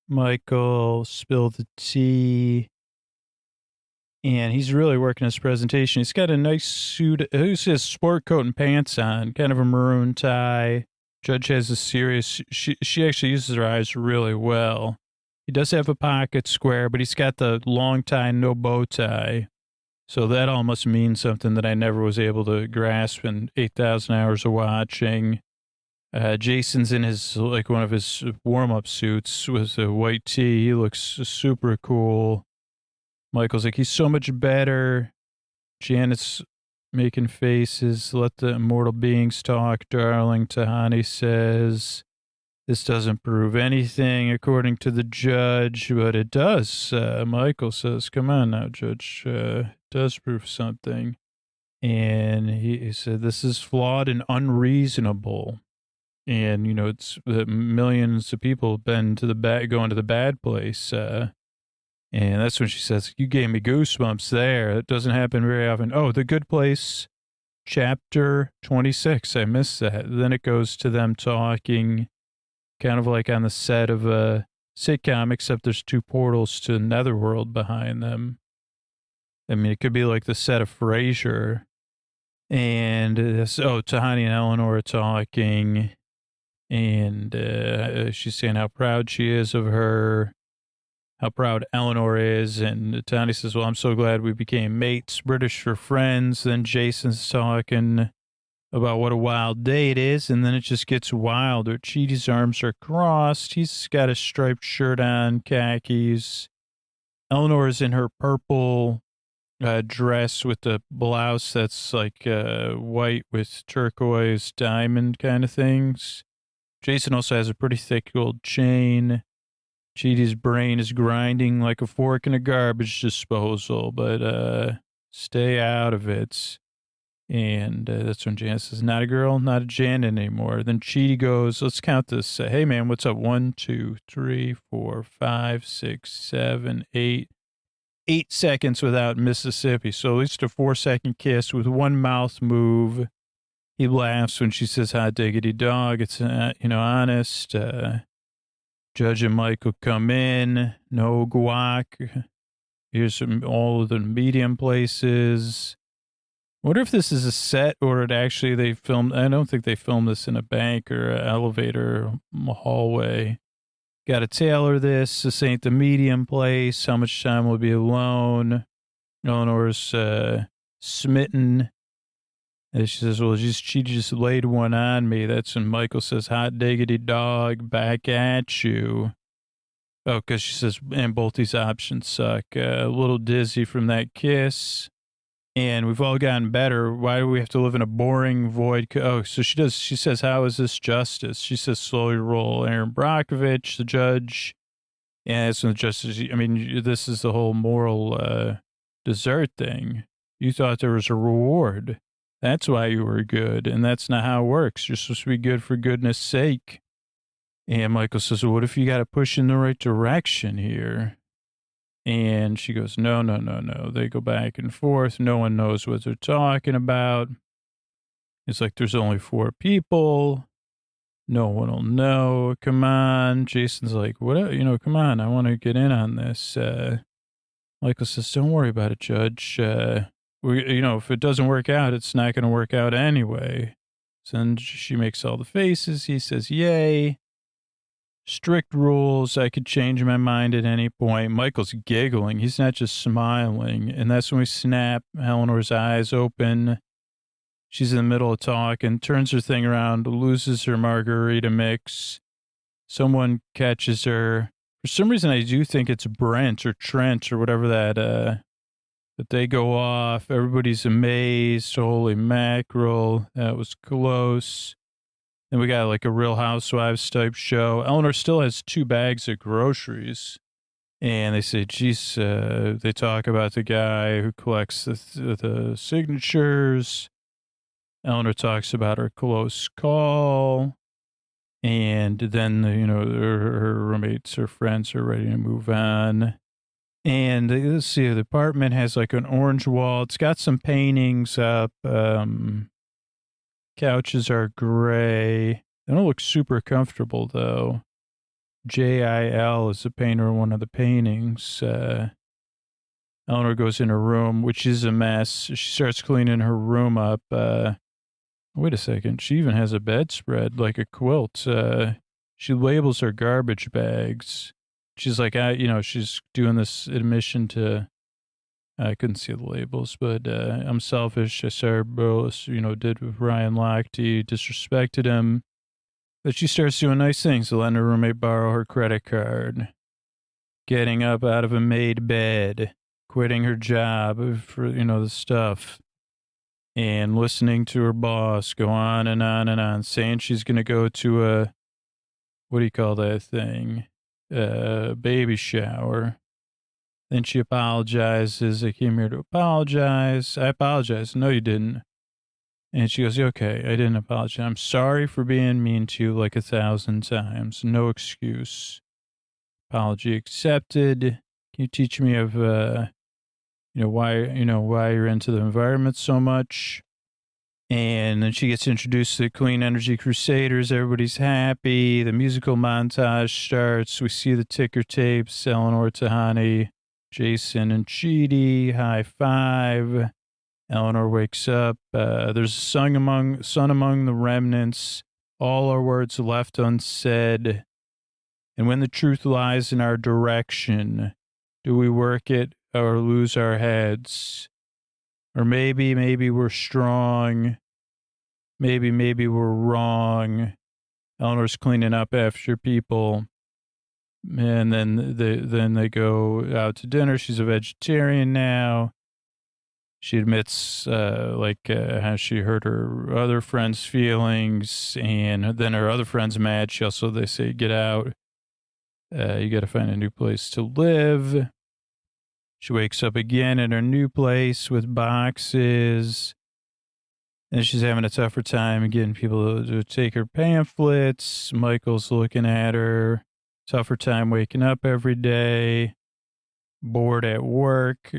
Michael spill the tea. And he's really working his presentation. He's got a nice suit. He says sport coat and pants on, kind of a maroon tie. Judge has a serious, she actually uses her eyes really well. He does have a pocket square, but he's got the long tie, no bow tie. So that all must mean something that I never was able to grasp in 8,000 hours of watching. Jason's in one of his warm-up suits with a white tee. He looks super cool. Michael's like, he's so much better. Janet's making faces. Let the immortal beings talk, darling. Tahani says, this doesn't prove anything according to the judge, but it does. Michael says, come on now, Judge. It does prove something. And he said, this is flawed and unreasonable. And, it's millions of people have been going to the bad place. And that's when she says, you gave me goosebumps there. It doesn't happen very often. Oh, The Good Place, chapter 26. I missed that. Then it goes to them talking, kind of like on the set of a sitcom, except there's 2 portals to Netherworld behind them. I mean, it could be like the set of Frasier. And Tahani and Eleanor are talking, and she's saying how proud she is of her, how proud Eleanor is. And Tahani says, well, I'm so glad we became mates, British for friends. Then Jason's talking about what a wild day it is, and then it just gets wilder. Chidi's arms are crossed. He's got a striped shirt on, khakis. Eleanor's in her purple dress with the blouse that's like white with turquoise diamond kind of things. Jason also has a pretty thick gold chain. Chidi's brain is grinding like a fork in a garbage disposal, but stay out of it. And that's when Jan says, not a girl, not a Janet anymore. Then Chidi goes, let's count this. Hey, man, what's up? 1, 2, 3, 4, 5, 6, 7, 8. 8 seconds without Mississippi. So at least a 4-second kiss with one mouth move. He laughs when she says, hot diggity dog. It's, honest. Judge and Michael come in. No guac. Here's all of the medium places. I wonder if this is a set or they filmed. I don't think they filmed this in a bank or an elevator hallway. Got to tailor this. This ain't the medium place. How much time will be alone? Eleanor's smitten. And she says, well, she just laid one on me. That's when Michael says, hot diggity dog, back at you. Oh, because she says, and both these options suck. A little dizzy from that kiss. And we've all gotten better. Why do we have to live in a boring void? So she says, how is this justice? She says, slowly roll Aaron Brockovich, the judge. And it's the justice. I mean, this is the whole moral dessert thing. You thought there was a reward. That's why you were good. And that's not how it works. You're supposed to be good for goodness sake. And Michael says, well, what if you got to push in the right direction here? And she goes, no. They go back and forth. No one knows what they're talking about. It's like there's only 4 people. No one will know. Come on. Jason's like, what? Come on. I want to get in on this. Michael says, don't worry about it, Judge. If it doesn't work out, it's not going to work out anyway. So then she makes all the faces. He says, yay. Strict rules. I could change my mind at any point. Michael's giggling. He's not just smiling. And that's when we snap. Eleanor's eyes open. She's in the middle of talking, turns her thing around, loses her margarita mix. Someone catches her. For some reason, I do think it's Brent or Trent or whatever that, but they go off. Everybody's amazed. Holy mackerel. That was close. And we got like a Real Housewives type show. Eleanor still has 2 bags of groceries. And they say, geez, they talk about the guy who collects the signatures. Eleanor talks about her close call. And then, her roommates, her friends are ready to move on. And let's see, the apartment has like an orange wall. It's got some paintings up. Couches are gray. They don't look super comfortable, though. JIL is the painter of one of the paintings. Eleanor goes in her room, which is a mess. She starts cleaning her room up. Wait a second. She even has a bedspread, like a quilt. She labels her garbage bags. She's like, she's doing this admission to... I couldn't see the labels, but I'm selfish. I started did with Ryan Lochte, disrespected him. But she starts doing nice things, letting her roommate borrow her credit card, getting up out of a made bed, quitting her job for, the stuff, and listening to her boss go on and on and on, saying she's going to go to a, what do you call that thing? Baby shower. Then she apologizes. I came here to apologize. I apologize. No, you didn't. And she goes, okay, I didn't apologize. I'm sorry for being mean to you like 1,000 times. No excuse. Apology accepted. Can you teach me of, why you're into the environment so much? And then she gets introduced to the Clean Energy Crusaders. Everybody's happy. The musical montage starts. We see the ticker tapes. Eleanor, Tahani, Jason, and Chidi. High five. Eleanor wakes up. There's a sun among the remnants. All our words left unsaid. And when the truth lies in our direction, do we work it or lose our heads? Or maybe we're strong. Maybe we're wrong. Eleanor's cleaning up after people. And then they go out to dinner. She's a vegetarian now. She admits, how she hurt her other friends' feelings, and then her other friends mad. They say, get out. You got to find a new place to live. She wakes up again in her new place with boxes. And she's having a tougher time getting people to take her pamphlets. Michael's looking at her. Tougher time waking up every day. Bored at work.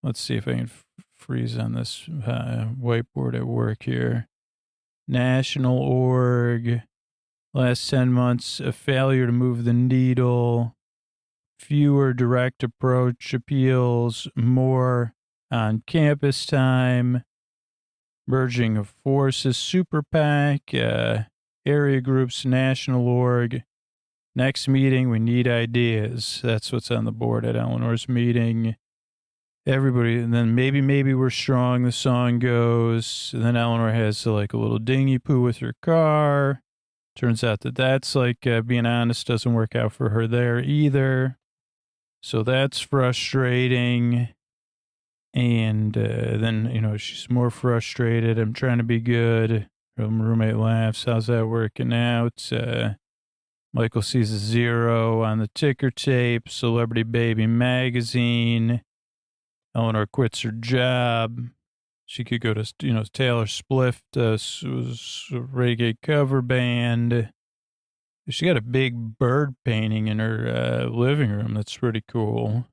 Let's see if I can freeze on this whiteboard at work here. National org. Last 10 months, a failure to move the needle. Fewer direct approach appeals. More on campus time. Merging of forces. Super PAC. Area groups. National org. Next meeting, we need ideas. That's what's on the board at Eleanor's meeting. Everybody, and then maybe we're strong, the song goes. And then Eleanor has a little dingy poo with her car. Turns out that's being honest doesn't work out for her there either. So that's frustrating. And then, she's more frustrated. I'm trying to be good. Her roommate laughs. How's that working out? Michael sees a 0 on the ticker tape. Celebrity Baby magazine. Eleanor quits her job. She could go to, Taylor Swift, reggae cover band. She got a big bird painting in her living room. That's pretty cool.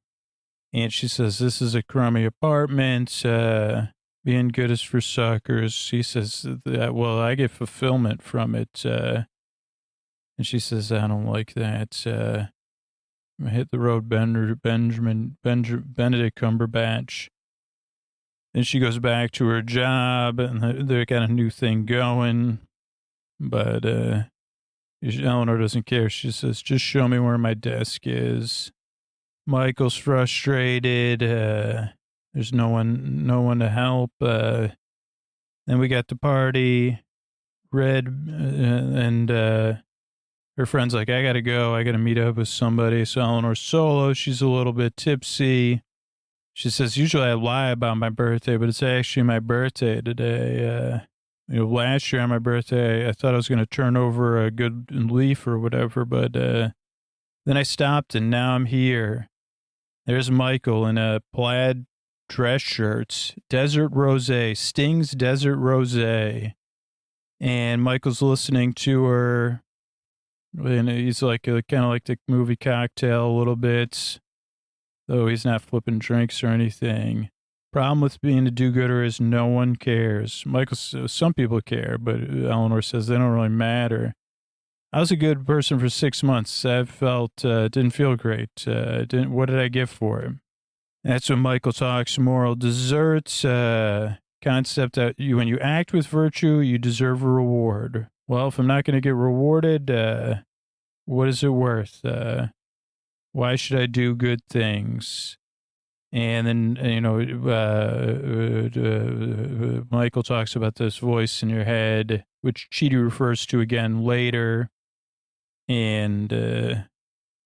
And she says, this is a crummy apartment. Being good is for suckers. He says, well, I get fulfillment from it. And she says, I don't like that. Hit the road, Benedict Cumberbatch. Then she goes back to her job, and they got a new thing going. But Eleanor doesn't care. She says, just show me where my desk is. Michael's frustrated. There's no one to help. Then we got the party. Red and her friend's like, I got to go. I got to meet up with somebody. So Eleanor's solo. She's a little bit tipsy. She says, usually I lie about my birthday, but it's actually my birthday today. Last year on my birthday, I thought I was going to turn over a good leaf or whatever, but then I stopped and now I'm here. There's Michael in a plaid dress shirt, Desert Rosé, Sting's Desert Rosé. And Michael's listening to her. And he's kind of like the movie Cocktail a little bit, though he's not flipping drinks or anything. Problem with being a do-gooder is no one cares. Some people care, but Eleanor says they don't really matter. I was a good person for 6 months. I felt, didn't feel great. What did I get for it? That's when Michael talks moral desserts, concept that when you act with virtue, you deserve a reward. Well, if I'm not going to get rewarded, what is it worth? Why should I do good things? And then, Michael talks about this voice in your head, which Chidi refers to again later. And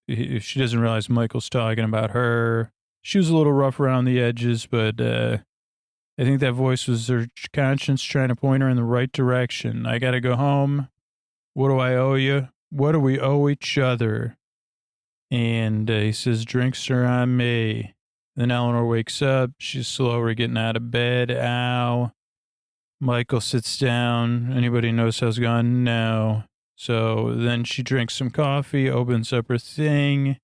she doesn't realize Michael's talking about her. She was a little rough around the edges, but I think that voice was her conscience trying to point her in the right direction. I got to go home. What do I owe you? What do we owe each other? And he says, drinks are on me. Then Eleanor wakes up. She's slower getting out of bed. Ow. Michael sits down. Anybody knows how it's gone? No. So then she drinks some coffee, opens up her thing,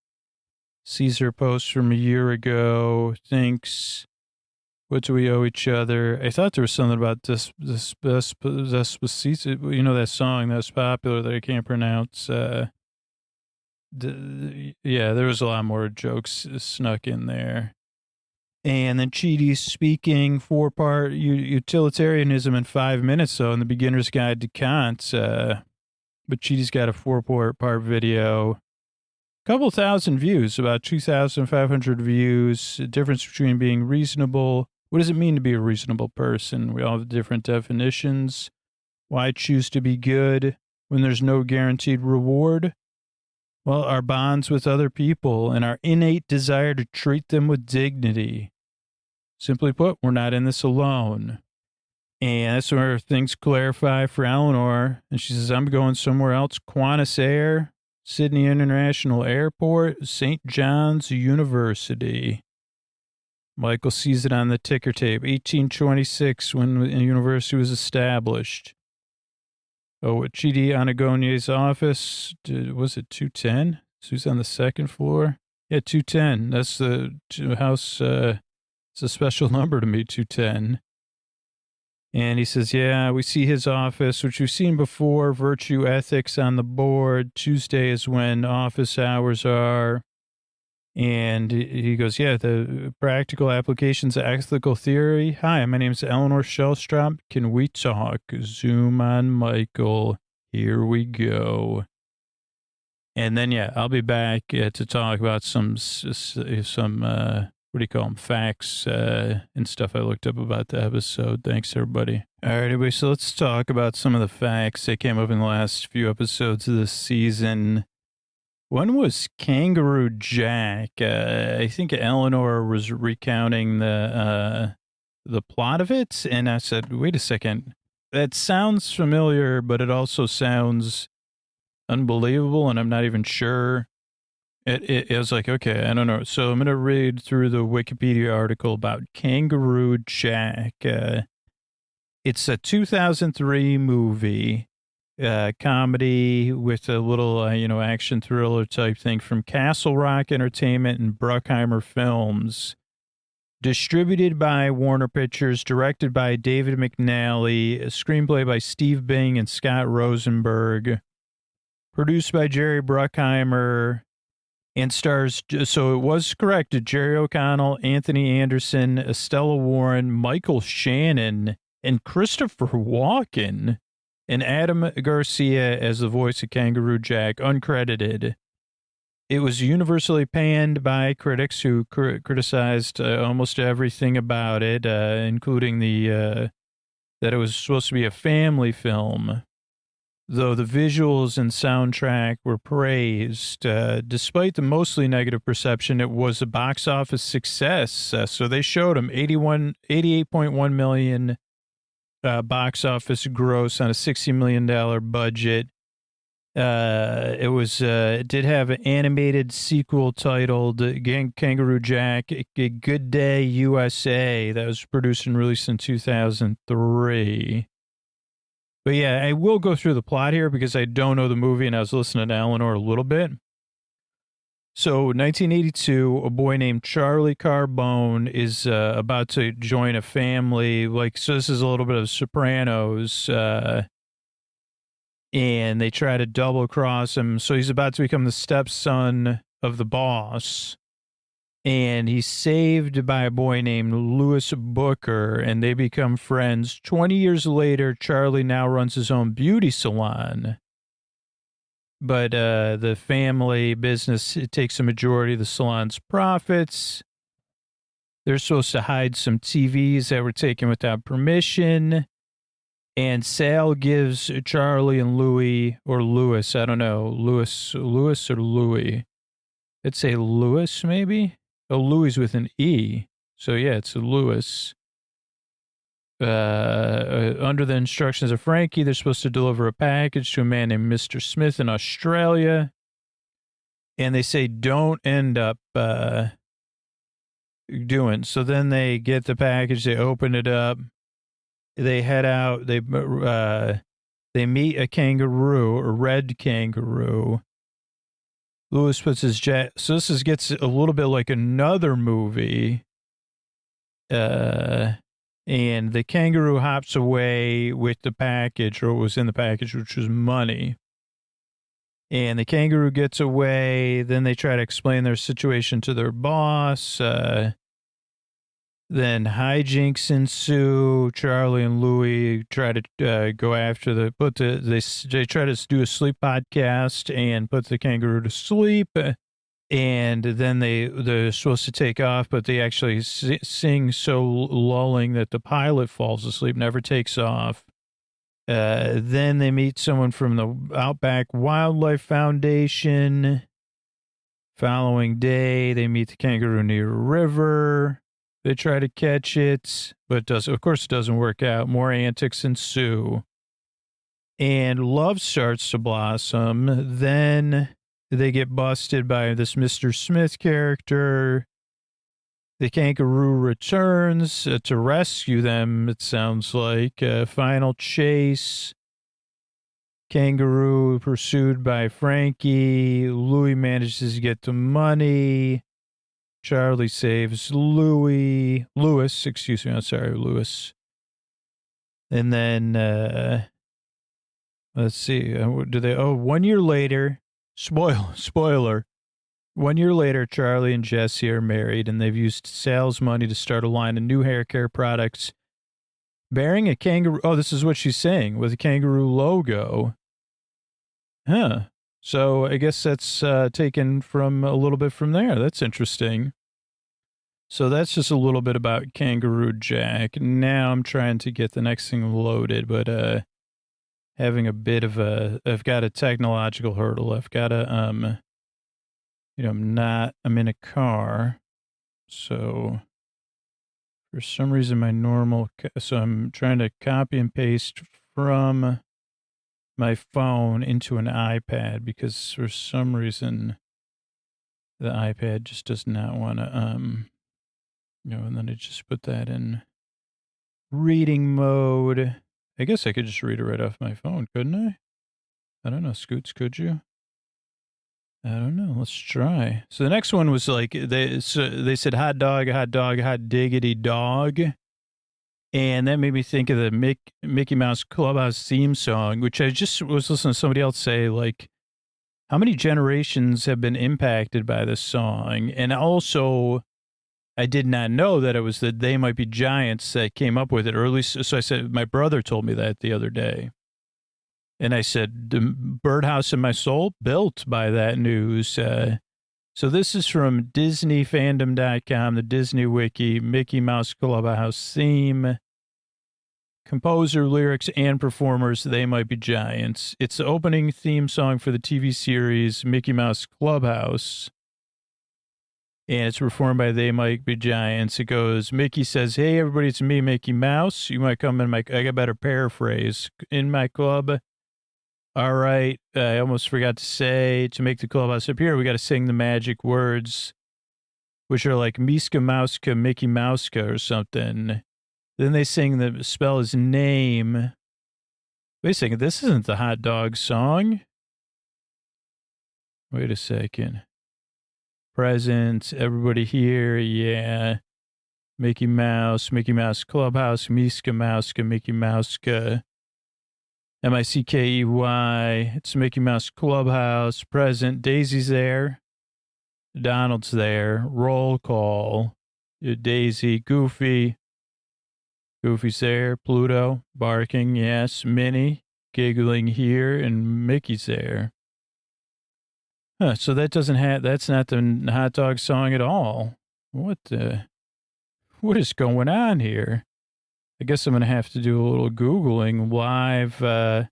sees her post from a year ago, thinks, what do we owe each other? I thought there was something about this Despacito, that song that was popular that I can't pronounce. Yeah, there was a lot more jokes snuck in there. And then Chidi's speaking 4-part utilitarianism in 5 minutes, so in the beginner's guide to Kant. But Chidi's got a 4-part video. Couple thousand views, about 2,500 views. The difference between being reasonable. What does it mean to be a reasonable person? We all have different definitions. Why choose to be good when there's no guaranteed reward? Well, our bonds with other people and our innate desire to treat them with dignity. Simply put, we're not in this alone. And that's where things clarify for Eleanor. And she says, I'm going somewhere else. Qantas Air, Sydney International Airport, St. John's University. Michael sees it on the ticker tape. 1826, when the university was established. Oh, at Chidi Anagonye's office, was it 210? So he's on the second floor? Yeah, 210. That's the house. It's a special number to me, 210. And he says, yeah, we see his office, which we've seen before, virtue ethics on the board. Tuesday is when office hours are. And he goes, yeah, the practical applications of ethical theory. Hi, my name is Eleanor Shellstrop. Can we talk? Zoom on Michael. Here we go. And then, yeah, I'll be back to talk about some what do you call them, facts and stuff I looked up about the episode. Thanks, everybody. All right, anyway, so let's talk about some of the facts that came up in the last few episodes of this season. One was Kangaroo Jack. I think Eleanor was recounting the plot of it, and I said, wait a second. That sounds familiar, but it also sounds unbelievable, and I'm not even sure. It was like, okay, I don't know. So I'm going to read through the Wikipedia article about Kangaroo Jack. It's a 2003 movie, comedy with a little, action thriller type thing from Castle Rock Entertainment and Bruckheimer Films. Distributed by Warner Pictures, directed by David McNally, a screenplay by Steve Bing and Scott Rosenberg, produced by Jerry Bruckheimer, and stars, so it was correct, Jerry O'Connell, Anthony Anderson, Estella Warren, Michael Shannon, and Christopher Walken, and Adam Garcia as the voice of Kangaroo Jack, uncredited. It was universally panned by critics who criticized almost everything about it, including that it was supposed to be a family film. Though the visuals and soundtrack were praised, despite the mostly negative perception, it was a box office success. So they showed him 88.1 million box office gross on a $60 million budget. It did have an animated sequel titled Kangaroo Jack, A Good Day USA, that was produced and released in 2003. But yeah, I will go through the plot here because I don't know the movie and I was listening to Eleanor a little bit. So 1982, a boy named Charlie Carbone is about to join a family. So this is a little bit of Sopranos. And they try to double cross him. So he's about to become the stepson of the boss. And he's saved by a boy named Louis Booker, and they become friends. 20 years later, Charlie now runs his own beauty salon. But the family business, it takes a majority of the salon's profits. They're supposed to hide some TVs that were taken without permission. And Sal gives Charlie and Louis, or Louis, I don't know, Louis or Louis. Let's say Louis, maybe? Oh, Louis with an E. So, yeah, it's a Louis. Under the instructions of Frankie, they're supposed to deliver a package to a man named Mr. Smith in Australia. And they say, don't end up doing. So then they get the package, they open it up. They head out, they meet a kangaroo, a red kangaroo. Louis puts his jet. So this gets a little bit like another movie. And the kangaroo hops away with the package, or what was in the package, which was money. And the kangaroo gets away. Then they try to explain their situation to their boss. Then hijinks ensue. Charlie and Louie try to go after they try to do a sleep podcast and put the kangaroo to sleep. And then they're supposed to take off, but they actually sing so lulling that the pilot falls asleep, never takes off. Then they meet someone from the Outback Wildlife Foundation. Following day, they meet the kangaroo near a river. They try to catch it, but of course it doesn't work out. More antics ensue. And love starts to blossom. Then they get busted by this Mr. Smith character. The kangaroo returns to rescue them, it sounds like. Final chase. Kangaroo pursued by Frankie. Louis manages to get the money. Charlie saves Louis. Louis. And then, let's see. 1 year later, spoiler. 1 year later, Charlie and Jesse are married, and they've used sales money to start a line of new hair care products bearing a kangaroo. Oh, this is what she's saying, with a kangaroo logo. Huh. So I guess that's taken from a little bit from there. That's interesting. So that's just a little bit about Kangaroo Jack. Now I'm trying to get the next thing loaded, but having a bit of I've got a technological hurdle. I've got to, I'm in a car. So for some reason, so I'm trying to copy and paste from my phone into an iPad because for some reason the iPad just does not want to, and then I just put that in reading mode. I guess I could just read it right off my phone, couldn't I? I don't know, Scoots, could you? I don't know. Let's try. So the next one was like, they said hot dog, hot diggity dog. And that made me think of the Mickey Mouse Clubhouse theme song, which I just was listening to somebody else say, like, how many generations have been impacted by this song? And also, I did not know that it was the They Might Be Giants that came up with it, or at least, so I said, my brother told me that the other day. And I said, the birdhouse in my soul, built by that news. So this is from DisneyFandom.com, the Disney Wiki, Mickey Mouse Clubhouse theme. Composer, lyrics, and performers, They Might Be Giants. It's the opening theme song for the TV series Mickey Mouse Clubhouse. And it's performed by They Might Be Giants. It goes, Mickey says, hey, everybody, it's me, Mickey Mouse. You might come in I got better paraphrase. In my club. All right. I almost forgot to say, to make the clubhouse appear, we got to sing the magic words, which are like Miska Mouska, Mickey Mouska or something. Then they spell his name. Wait a second, this isn't the hot dog song. Wait a second. Present, everybody here, yeah. Mickey Mouse Clubhouse, Miska Mouska, Mickey Mouska. Mickey. It's Mickey Mouse Clubhouse. Present, Daisy's there. Donald's there. Roll call. Daisy, Goofy. Goofy's there, Pluto, barking, yes, Minnie, giggling here, and Mickey's there. Huh, so that's not the hot dog song at all. What is going on here? I guess I'm going to have to do a little Googling live. I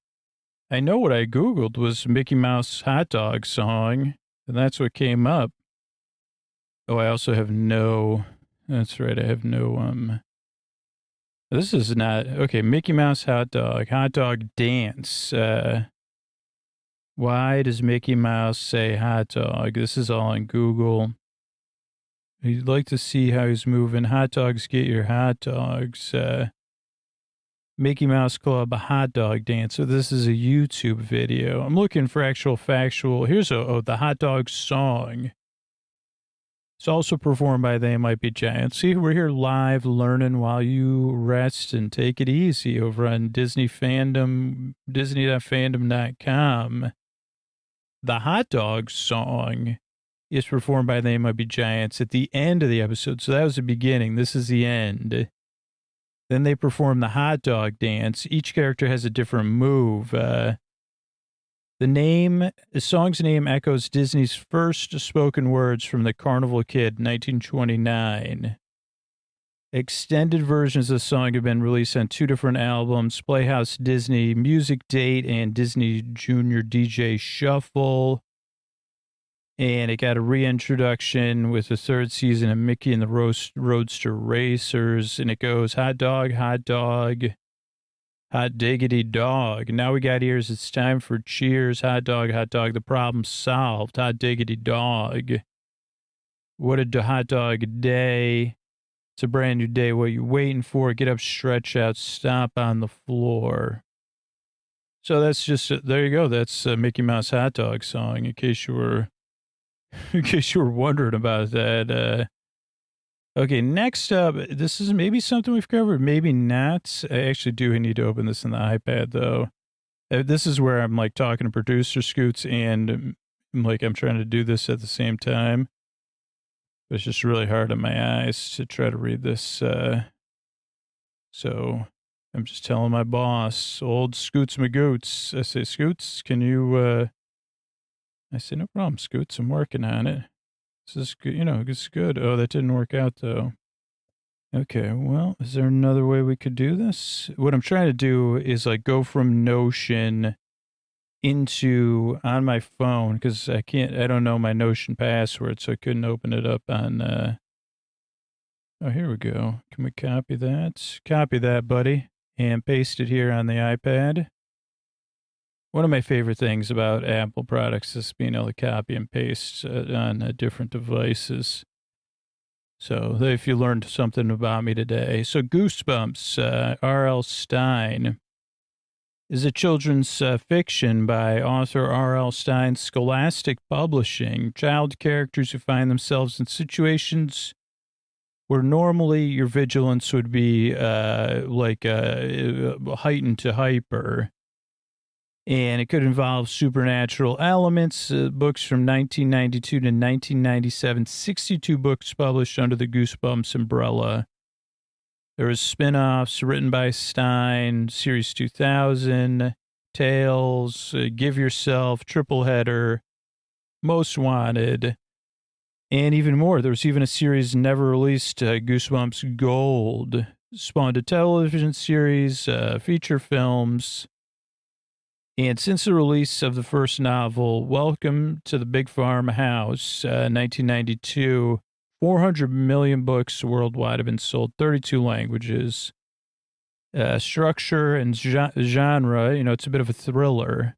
know what I Googled was Mickey Mouse hot dog song, and that's what came up. Oh, I also have that's right, I have no, this is not, okay, Mickey Mouse hot dog dance. Why does Mickey Mouse say hot dog? This is all on Google. You'd like to see how he's moving. Hot dogs, get your hot dogs. Mickey Mouse Club hot dog dance. So this is a YouTube video. I'm looking for actual factual. Here's the hot dog song. It's also performed by They Might Be Giants. See, we're here live learning while you rest and take it easy over on Disney Fandom, Disney.fandom.com. The hot dog song is performed by They Might Be Giants at the end of the episode. So that was the beginning. This is the end. Then they perform the hot dog dance. Each character has a different move. The song's name echoes Disney's first spoken words from The Carnival Kid, 1929. Extended versions of the song have been released on 2 different albums, Playhouse Disney Music Date and Disney Junior DJ Shuffle. And it got a reintroduction with the 3rd season of Mickey and the Roadster Racers. And it goes, hot dog, hot diggity dog. Now we got ears. It's time for cheers. Hot dog, the problem solved. Hot diggity dog. What a hot dog day. It's a brand new day. What are you waiting for? Get up, stretch out, stomp on the floor. So that's just, there you go. That's a Mickey Mouse hot dog song, in case you were wondering about that. Okay, next up, this is maybe something we've covered, maybe not. I actually do need to open this in the iPad, though. This is where I'm like talking to producer Scoots, and I'm trying to do this at the same time. But it's just really hard on my eyes to try to read this. So I'm just telling my boss, old Scoots Magoots. I say, Scoots, can you, I say, no problem, Scoots. I'm working on it. This is good. It's good. Oh, that didn't work out, though. Okay, well, is there another way we could do this? What I'm trying to do is go from Notion into on my phone, because I don't know my Notion password, so I couldn't open it up on, oh, here we go. Can we copy that? Copy that, buddy, and paste it here on the iPad. One of my favorite things about Apple products is being able to copy and paste on different devices. So if you learned something about me today. So Goosebumps, R.L. Stine, is a children's fiction by author R.L. Stine's Scholastic Publishing. Child characters who find themselves in situations where normally your vigilance would be heightened to hyper. And it could involve supernatural elements. Books from 1992 to 1997, 62 books published under the Goosebumps umbrella. There was spin-offs written by Stein, Series 2000, Tales, Give Yourself, Triple Header, Most Wanted, and even more. There was even a series never released, Goosebumps Gold, spawned a television series, feature films. And since the release of the first novel, Welcome to the Big Farmhouse, 1992, 400 million books worldwide have been sold, 32 languages. Structure and genre, it's a bit of a thriller.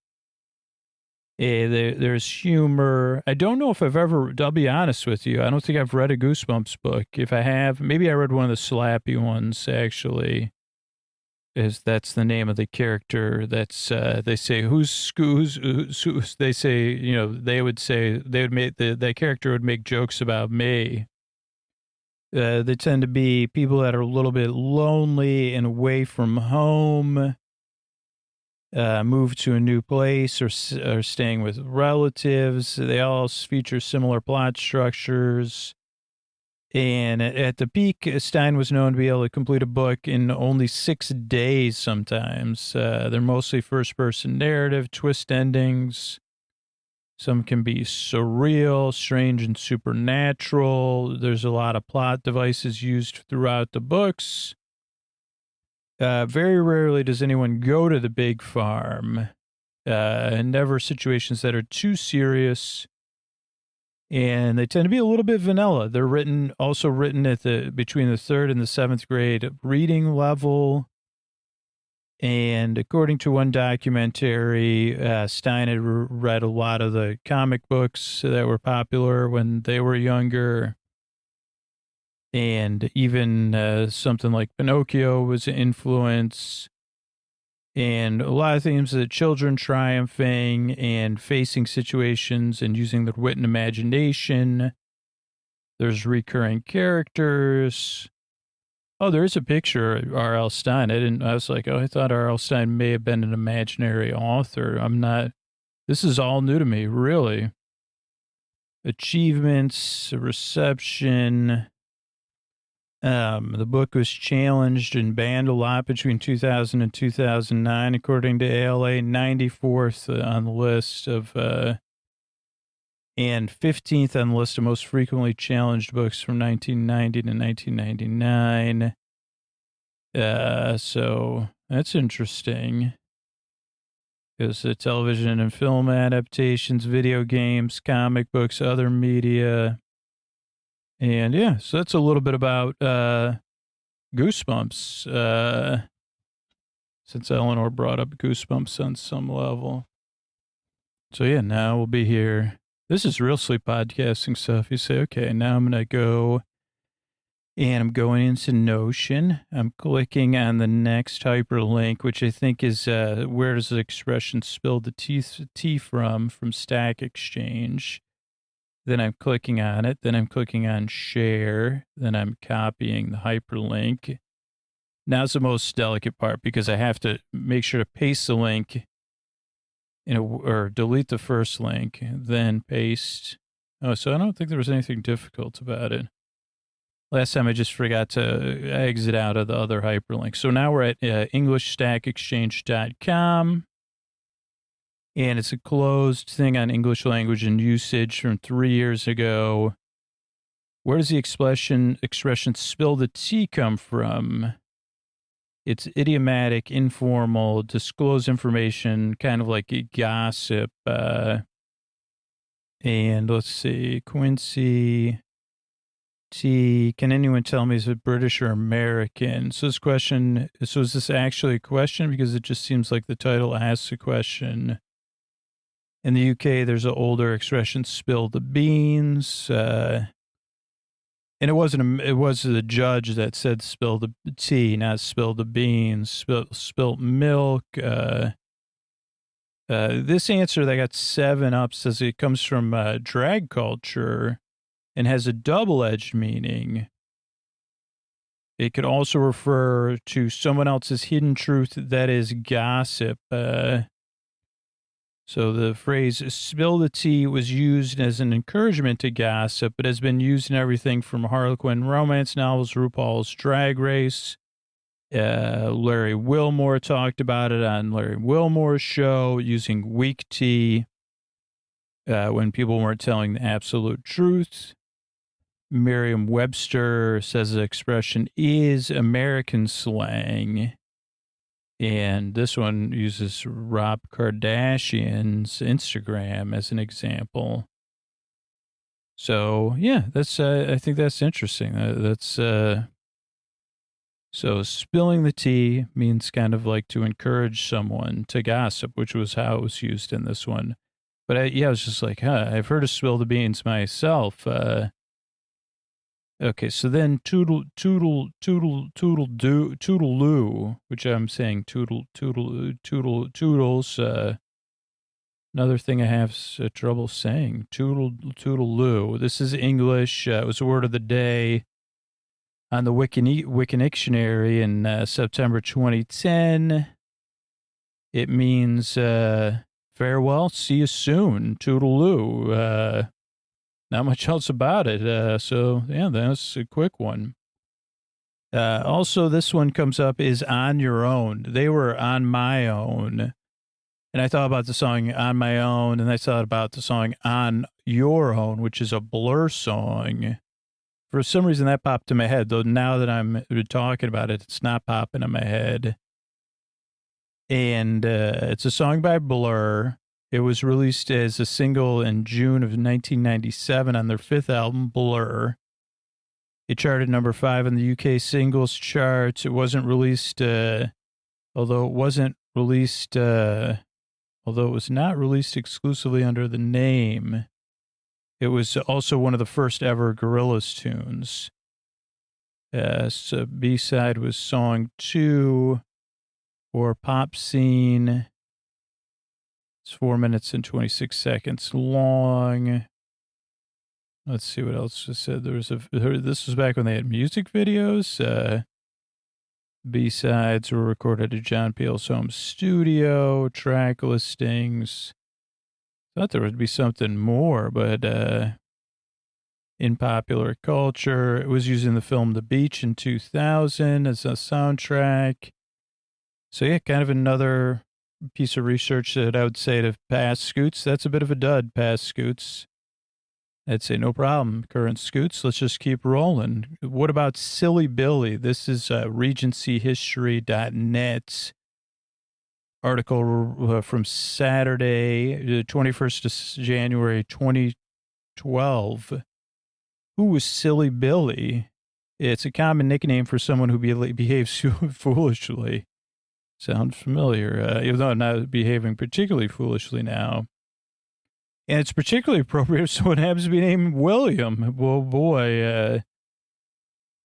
There's humor. I don't know if I'll be honest with you, I don't think I've read a Goosebumps book. If I have, maybe I read one of the slappy ones, actually. That's the name of the character. That's they say who's they say that character would make jokes about me. They tend to be people that are a little bit lonely and away from home, move to a new place or staying with relatives. They all feature similar plot structures. And at the peak, Stein was known to be able to complete a book in only 6 days sometimes. They're mostly first-person narrative, twist endings. Some can be surreal, strange, and supernatural. There's a lot of plot devices used throughout the books. Very rarely does anyone go to the big farm. And never situations that are too serious. And they tend to be a little bit vanilla. They're also written at between the 3rd and the 7th grade reading level. And according to one documentary, Stein had read a lot of the comic books that were popular when they were younger. And even something like Pinocchio was an influence. And a lot of themes of children triumphing and facing situations and using their wit and imagination. There's recurring characters. Oh, there is a picture of R.L. Stine. I was like, I thought R.L. Stine may have been an imaginary author. I'm not, this is all new to me, really. achievements, reception. The book was challenged and banned a lot between 2000 and 2009, according to ALA, 94th on the list of, and 15th on the list of most frequently challenged books from 1990 to 1999. So that's interesting. Because the television and film adaptations, video games, comic books, other media. And yeah, so that's a little bit about Goosebumps. Since Eleanor brought up Goosebumps on some level. So yeah, now we'll be here. This is real sleep podcasting stuff. You say, okay, now I'm going to go and I'm going into Notion. I'm clicking on the next hyperlink, which I think is where does the expression spill the tea from Stack Exchange. Then I'm clicking on it. Then I'm clicking on share. Then I'm copying the hyperlink. Now's the most delicate part because I have to make sure to paste the link or delete the first link, then paste. Oh, so I don't think there was anything difficult about it. Last time I just forgot to exit out of the other hyperlink. So now we're at EnglishStackExchange.com. And it's a closed thing on English language and usage from 3 years ago. Where does the expression spill the tea come from? It's idiomatic, informal, disclose information, kind of like gossip. And let's see, Quincy T. Can anyone tell me, is it British or American? So is this actually a question? Because it just seems like the title asks a question. In the UK, there's an older expression, spill the beans. And it was the judge that said spill the tea, not spill the beans, spilt milk. This answer that got 7 up says it comes from drag culture and has a double-edged meaning. It could also refer to someone else's hidden truth, that is gossip. So the phrase spill the tea was used as an encouragement to gossip, but has been used in everything from Harlequin romance novels, RuPaul's Drag Race. Larry Wilmore talked about it on Larry Wilmore's show, using weak tea when people weren't telling the absolute truth. Merriam-Webster says the expression is American slang. And this one uses Rob Kardashian's Instagram as an example. So, yeah, that's, I think that's interesting. So spilling the tea means kind of like to encourage someone to gossip, which was how it was used in this one. But I was just like, I've heard of spill the beans myself. Okay, so then toodaloo, which I'm saying toodles. Another thing I have trouble saying, toodaloo. This is English. It was a word of the day on the Wikidictionary in September 2010. It means farewell, see you soon, toodaloo. Not much else about it. So, yeah, that's a quick one. Also, this one comes up is On Your Own. They were On My Own. And I thought about the song On My Own, and I thought about the song On Your Own, which is a Blur song. For some reason, that popped in my head, though now that I'm talking about it, it's not popping in my head. And it's a song by Blur. It was released as a single in June of 1997 on their 5th album, Blur. It charted number 5 on the UK singles charts. It wasn't released, although it was not released exclusively under the name. It was also one of the first ever Gorillaz tunes. So B-side was song 2 or Pop Scene. It's 4 minutes and 26 seconds long. Let's see what else was said. This was back when they had music videos. B-sides were recorded at John Peel's home studio. Track listings. Thought there would be something more, but in popular culture. It was used in the film The Beach in 2000 as a soundtrack. So yeah, kind of another piece of research that I would say to pass Scoots. That's a bit of a dud, pass Scoots. I'd say no problem, current Scoots. Let's just keep rolling. What about Silly Billy? This is regencyhistory.net article from Saturday, the 21st of January, 2012. Who was Silly Billy? It's a common nickname for someone who behaves foolishly. Sounds familiar, even though I'm not behaving particularly foolishly now. And it's particularly appropriate if someone happens to be named William. Well, boy,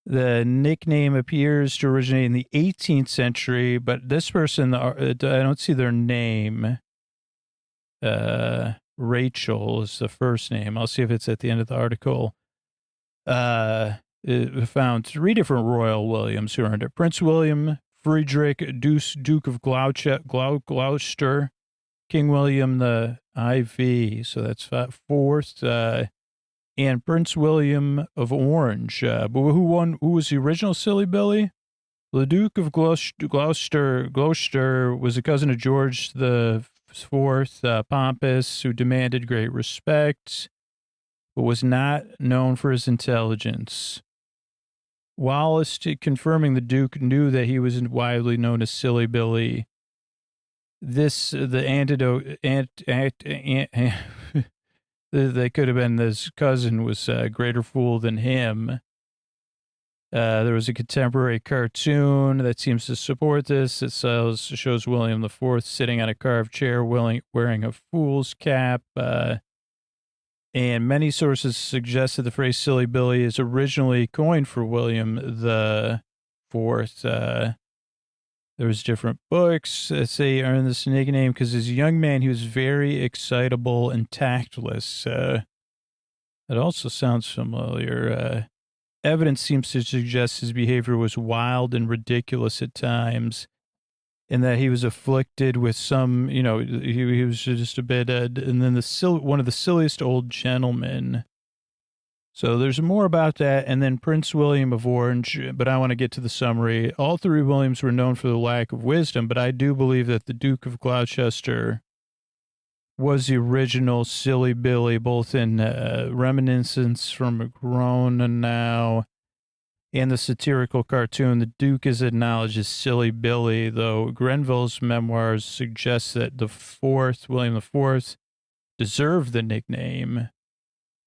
the nickname appears to originate in the 18th century, but this person, I don't see their name. Rachel is the first name. I'll see if it's at the end of the article. It found 3 different royal Williams who earned it. Prince William, Friedrich, Duke of Gloucester, King William the IV, so that's 4th, and Prince William of Orange. But who was the original Silly Billy? The Duke of Gloucester was a cousin of George the Fourth, pompous, who demanded great respect, but was not known for his intelligence. Wallace, confirming the Duke knew that he was widely known as Silly Billy. The antidote, they could have been his cousin was a greater fool than him. There was a contemporary cartoon that seems to support this. It shows William IV sitting on a carved chair, wearing a fool's cap. And many sources suggest that the phrase Silly Billy is originally coined for William the Fourth. There was different books that say he earned this nickname because as a young man, he was very excitable and tactless. That also sounds familiar. Evidence seems to suggest his behavior was wild and ridiculous at times, and that he was afflicted with some, he was just a bit, and then one of the silliest old gentlemen. So there's more about that, and then Prince William of Orange, but I want to get to the summary. All 3 Williams were known for the lack of wisdom, but I do believe that the Duke of Gloucester was the original Silly Billy, both in reminiscence from a grown and now and the satirical cartoon. The Duke is acknowledged as Silly Billy, though Grenville's memoirs suggest that William IV, deserved the nickname.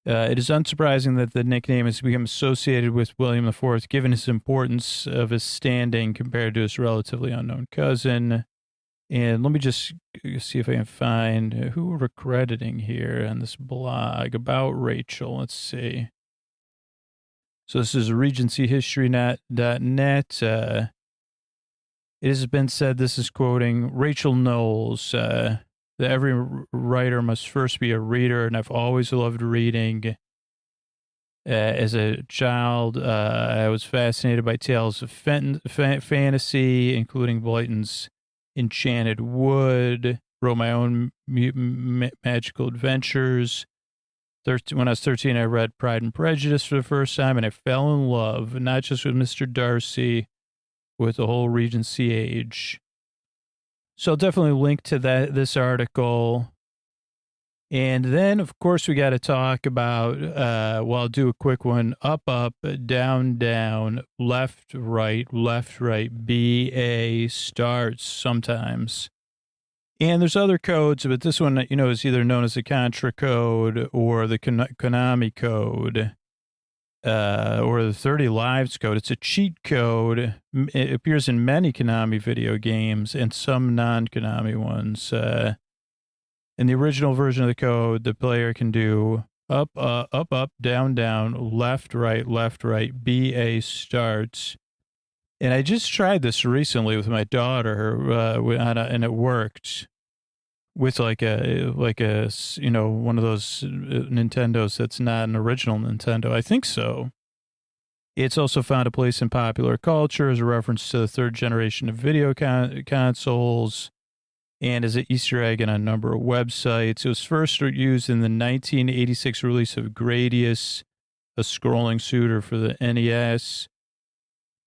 It is unsurprising that the nickname has become associated with William IV, given his importance of his standing compared to his relatively unknown cousin. And let me just see if I can find who we're crediting here on this blog about Rachel. Let's see. So this is regencyhistory.net. It has been said, this is quoting Rachel Knowles, that every writer must first be a reader, and I've always loved reading. As a child, I was fascinated by tales of fantasy, including Blyton's Enchanted Wood, wrote my own magical adventures. When I was 13, I read Pride and Prejudice for the first time, and I fell in love, not just with Mr. Darcy, with the whole Regency age. So I'll definitely link to this article. And then, of course, we got to talk about, I'll do a quick one, up, down, down, left, right, BA starts sometimes. And there's other codes, but this one, is either known as the Contra code or the Konami code, or the 30 Lives code. It's a cheat code. It appears in many Konami video games and some non-Konami ones. In the original version of the code, the player can do up, down, left, right, BA starts. And I just tried this recently with my daughter, and it worked with like a one of those Nintendos that's not an original Nintendo. I think so. It's also found a place in popular culture as a reference to the 3rd generation of video consoles, and as an Easter egg in a number of websites. It was first used in the 1986 release of Gradius, a scrolling shooter for the NES.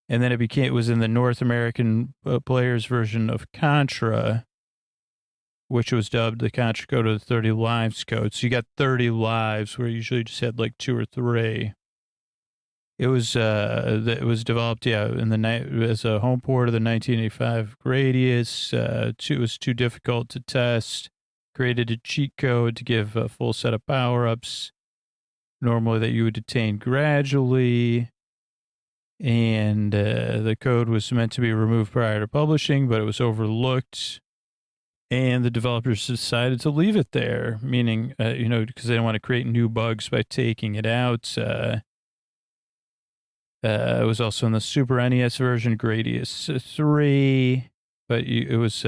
And then it was in the North American players version of Contra, which was dubbed the Contra Code of the 30 Lives Code. So you got 30 lives, where you usually just had like 2 or 3. It was developed, in as a home port of the 1985 Gradius. It was too difficult to test. Created a cheat code to give a full set of power-ups, normally that you would attain gradually. And the code was meant to be removed prior to publishing, but it was overlooked. And the developers decided to leave it there, meaning, because they didn't want to create new bugs by taking it out. It was also in the Super NES version, Gradius 3, but it was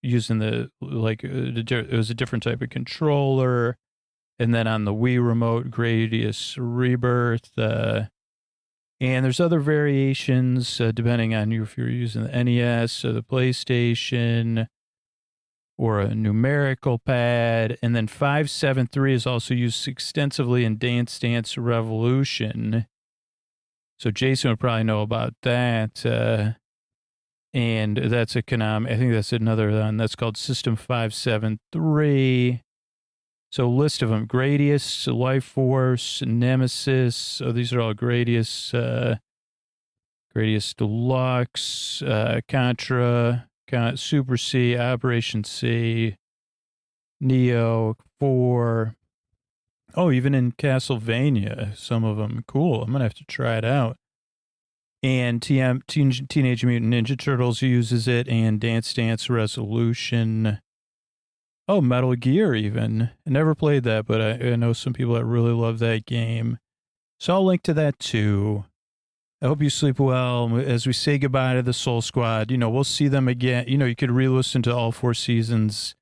using it was a different type of controller. And then on the Wii remote, Gradius Rebirth. And there's other variations depending on if you're using the NES or the PlayStation or a numerical pad. And then 573 is also used extensively in Dance Dance Revolution. So Jason would probably know about that. And that's a Konami. I think that's another one. That's called System 573. So list of them: Gradius, Life Force, Nemesis. So these are all Gradius, Gradius Deluxe, Contra, Super C, Operation C, Neo 4. Oh, even in Castlevania, some of them. Cool. I'm going to have to try it out. And Teenage Mutant Ninja Turtles uses it, and Dance Dance Resolution. Oh, Metal Gear even. I never played that, but I know some people that really love that game. So I'll link to that too. I hope you sleep well. As we say goodbye to the Soul Squad, we'll see them again. You could re-listen to all 4 seasons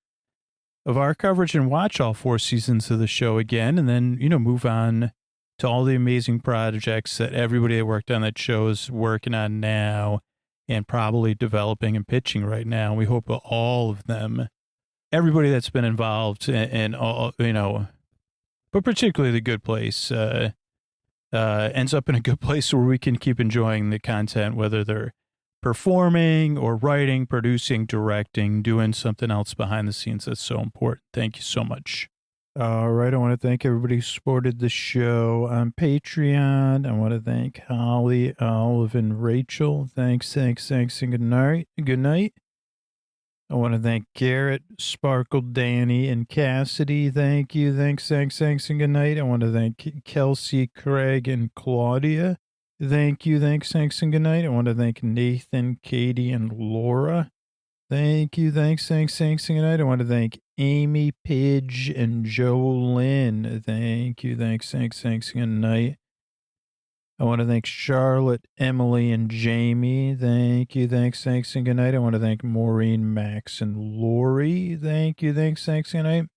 of our coverage and watch all 4 seasons of the show again, and then, move on to all the amazing projects that everybody that worked on that show is working on now and probably developing and pitching right now. We hope all of them, everybody that's been involved and all, but particularly The Good Place, ends up in a good place where we can keep enjoying the content, whether they're performing or writing, producing, directing, doing something else behind the scenes that's so important. Thank you so much. All right. I want to thank everybody who supported the show on Patreon. I want to thank Holly, Olive, and Rachel. Thanks, and good night. Good night. I want to thank Garrett, Sparkle, Danny, and Cassidy. Thank you. Thanks, and good night. I want to thank Kelsey, Craig, and Claudia. Thank you. Thanks, and good night. I want to thank Nathan, Katie, and Laura. Thank you. Thanks, and good night. I want to thank Amy, Pidge, and Jolynn. Thank you. Thanks, and good night. I want to thank Charlotte, Emily, and Jamie. Thank you. Thanks, and good night. I want to thank Maureen, Max, and Lori. Thank you. Thanks, and good night.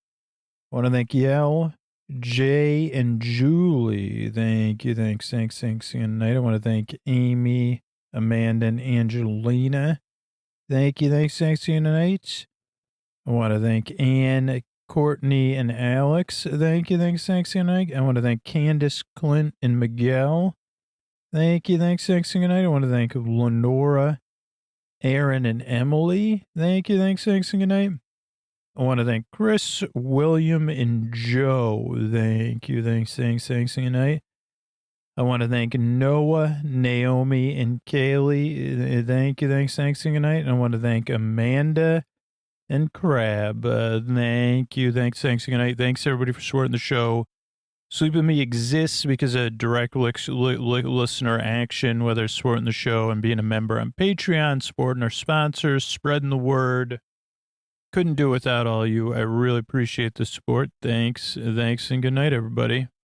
I want to thank Yell, Jay, and Julie. Thank you. Thanks, and good night. I want to thank Amy, Amanda, and Angelina. Thank you. Thanks, and good night. I want to thank Anne, Courtney, and Alex. Thank you. Thanks, and good night. I want to thank Candace, Clint, and Miguel. Thank you. Thanks, and good night. I want to thank Lenora, Aaron, and Emily. Thank you. Thanks, and good night. I want to thank Chris, William, and Joe. Thank you. Thanks, and good night. I want to thank Noah, Naomi, and Kaylee. Thank you. Thanks, and good night. And I want to thank Amanda and Crab. Thank you. Thanks, and good night. Thanks, everybody, for supporting the show. Sleep With Me exists because of direct listener action, whether it's supporting the show and being a member on Patreon, supporting our sponsors, spreading the word. Couldn't do it without all you. I really appreciate the support. Thanks, and good night, everybody.